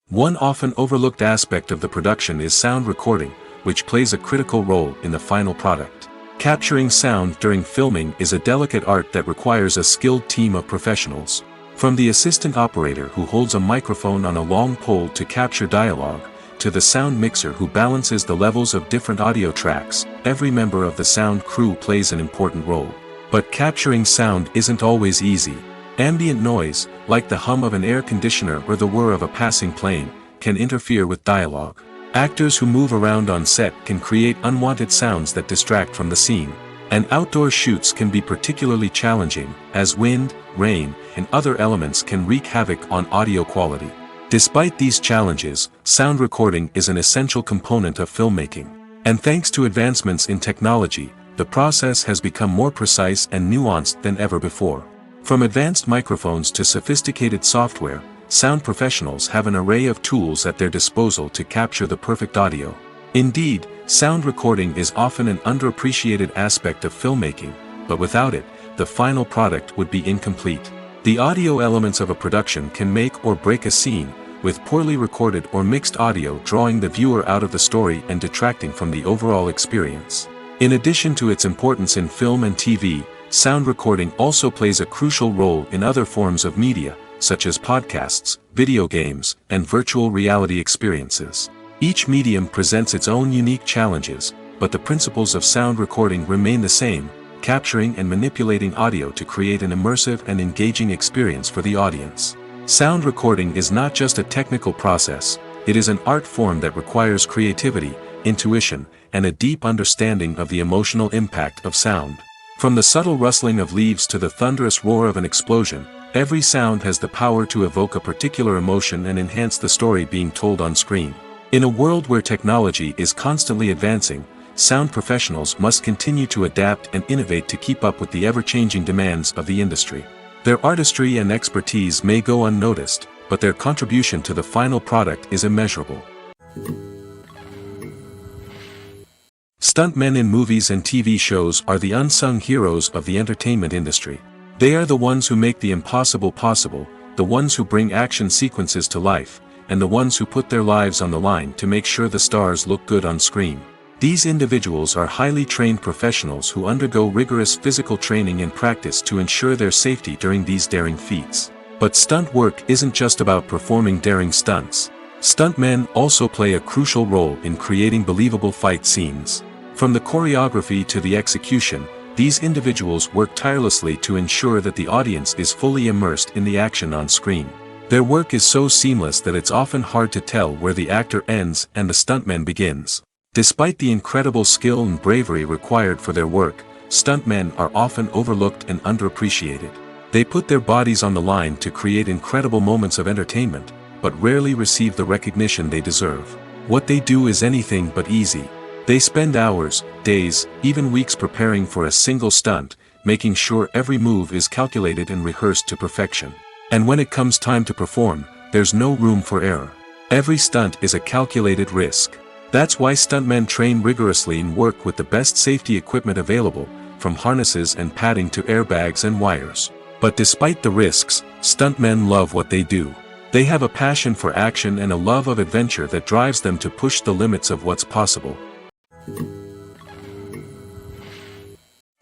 One often overlooked aspect of the production is sound recording, which plays a critical role in the final product. Capturing sound during filming is a delicate art that requires a skilled team of professionals. From the assistant operator who holds a microphone on a long pole to capture dialogue, to the sound mixer who balances the levels of different audio tracks, every member of the sound crew plays an important role. But capturing sound isn't always easy. Ambient noise, like the hum of an air conditioner or the whir of a passing plane, can interfere with dialogue. Actors who move around on set can create unwanted sounds that distract from the scene. And outdoor shoots can be particularly challenging, as wind, rain, and other elements can wreak havoc on audio quality. Despite these challenges, sound recording is an essential component of filmmaking. And thanks to advancements in technology, the process has become more precise and nuanced than ever before. From advanced microphones to sophisticated software, sound professionals have an array of tools at their disposal to capture the perfect audio. Indeed, sound recording is often an underappreciated aspect of filmmaking, but without it, the final product would be incomplete. The audio elements of a production can make or break a scene, with poorly recorded or mixed audio drawing the viewer out of the story and detracting from the overall experience. In addition to its importance in film and TV, sound recording also plays a crucial role in other forms of media, such as podcasts, video games, and virtual reality experiences. Each medium presents its own unique challenges, but the principles of sound recording remain the same, capturing and manipulating audio to create an immersive and engaging experience for the audience. Sound recording is not just a technical process, it is an art form that requires creativity, intuition, and a deep understanding of the emotional impact of sound. From the subtle rustling of leaves to the thunderous roar of an explosion, every sound has the power to evoke a particular emotion and enhance the story being told on screen. In a world where technology is constantly advancing, sound professionals must continue to adapt and innovate to keep up with the ever-changing demands of the industry. Their artistry and expertise may go unnoticed, but their contribution to the final product is immeasurable. Stuntmen in movies and TV shows are the unsung heroes of the entertainment industry. They are the ones who make the impossible possible, the ones who bring action sequences to life, and the ones who put their lives on the line to make sure the stars look good on screen. These individuals are highly trained professionals who undergo rigorous physical training and practice to ensure their safety during these daring feats. But stunt work isn't just about performing daring stunts. Stuntmen also play a crucial role in creating believable fight scenes. From the choreography to the execution, these individuals work tirelessly to ensure that the audience is fully immersed in the action on screen. Their work is so seamless that it's often hard to tell where the actor ends and the stuntman begins. Despite the incredible skill and bravery required for their work, stuntmen are often overlooked and underappreciated. They put their bodies on the line to create incredible moments of entertainment, but rarely receive the recognition they deserve. What they do is anything but easy. They spend hours, days, even weeks preparing for a single stunt, making sure every move is calculated and rehearsed to perfection. And when it comes time to perform, there's no room for error. Every stunt is a calculated risk. That's why stuntmen train rigorously and work with the best safety equipment available, from harnesses and padding to airbags and wires. But despite the risks, stuntmen love what they do. They have a passion for action and a love of adventure that drives them to push the limits of what's possible.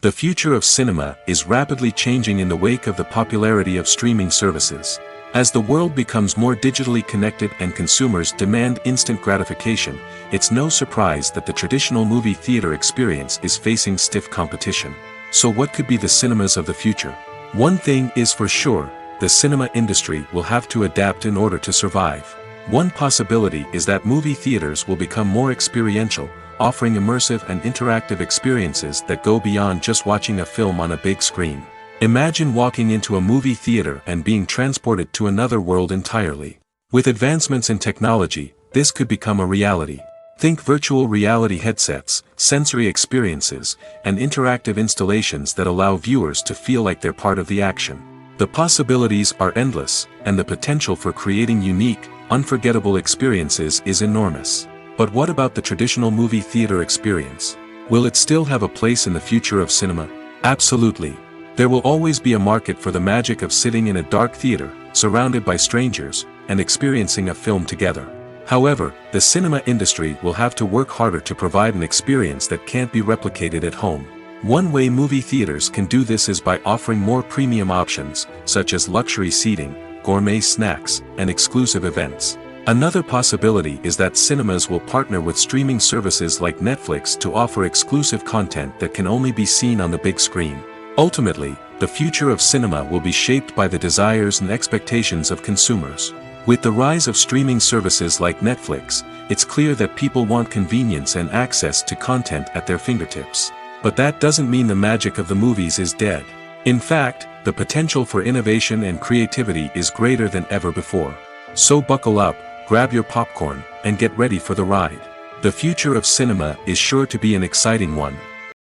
The future of cinema is rapidly changing in the wake of the popularity of streaming services. As the world becomes more digitally connected and consumers demand instant gratification, it's no surprise that the traditional movie theater experience is facing stiff competition. So what could be the cinemas of the future? One thing is for sure, the cinema industry will have to adapt in order to survive. One possibility is that movie theaters will become more experiential, offering immersive and interactive experiences that go beyond just watching a film on a big screen. Imagine walking into a movie theater and being transported to another world entirely. With advancements in technology, this could become a reality. Think virtual reality headsets, sensory experiences, and interactive installations that allow viewers to feel like they're part of the action. The possibilities are endless, and the potential for creating unique, unforgettable experiences is enormous. But what about the traditional movie theater experience? Will it still have a place in the future of cinema? Absolutely. There will always be a market for the magic of sitting in a dark theater, surrounded by strangers, and experiencing a film together. However, the cinema industry will have to work harder to provide an experience that can't be replicated at home. One way movie theaters can do this is by offering more premium options, such as luxury seating, gourmet snacks, and exclusive events. Another possibility is that cinemas will partner with streaming services like Netflix to offer exclusive content that can only be seen on the big screen. Ultimately, the future of cinema will be shaped by the desires and expectations of consumers. With the rise of streaming services like Netflix, it's clear that people want convenience and access to content at their fingertips. But that doesn't mean the magic of the movies is dead. In fact, the potential for innovation and creativity is greater than ever before. So buckle up, grab your popcorn, and get ready for the ride. The future of cinema is sure to be an exciting one.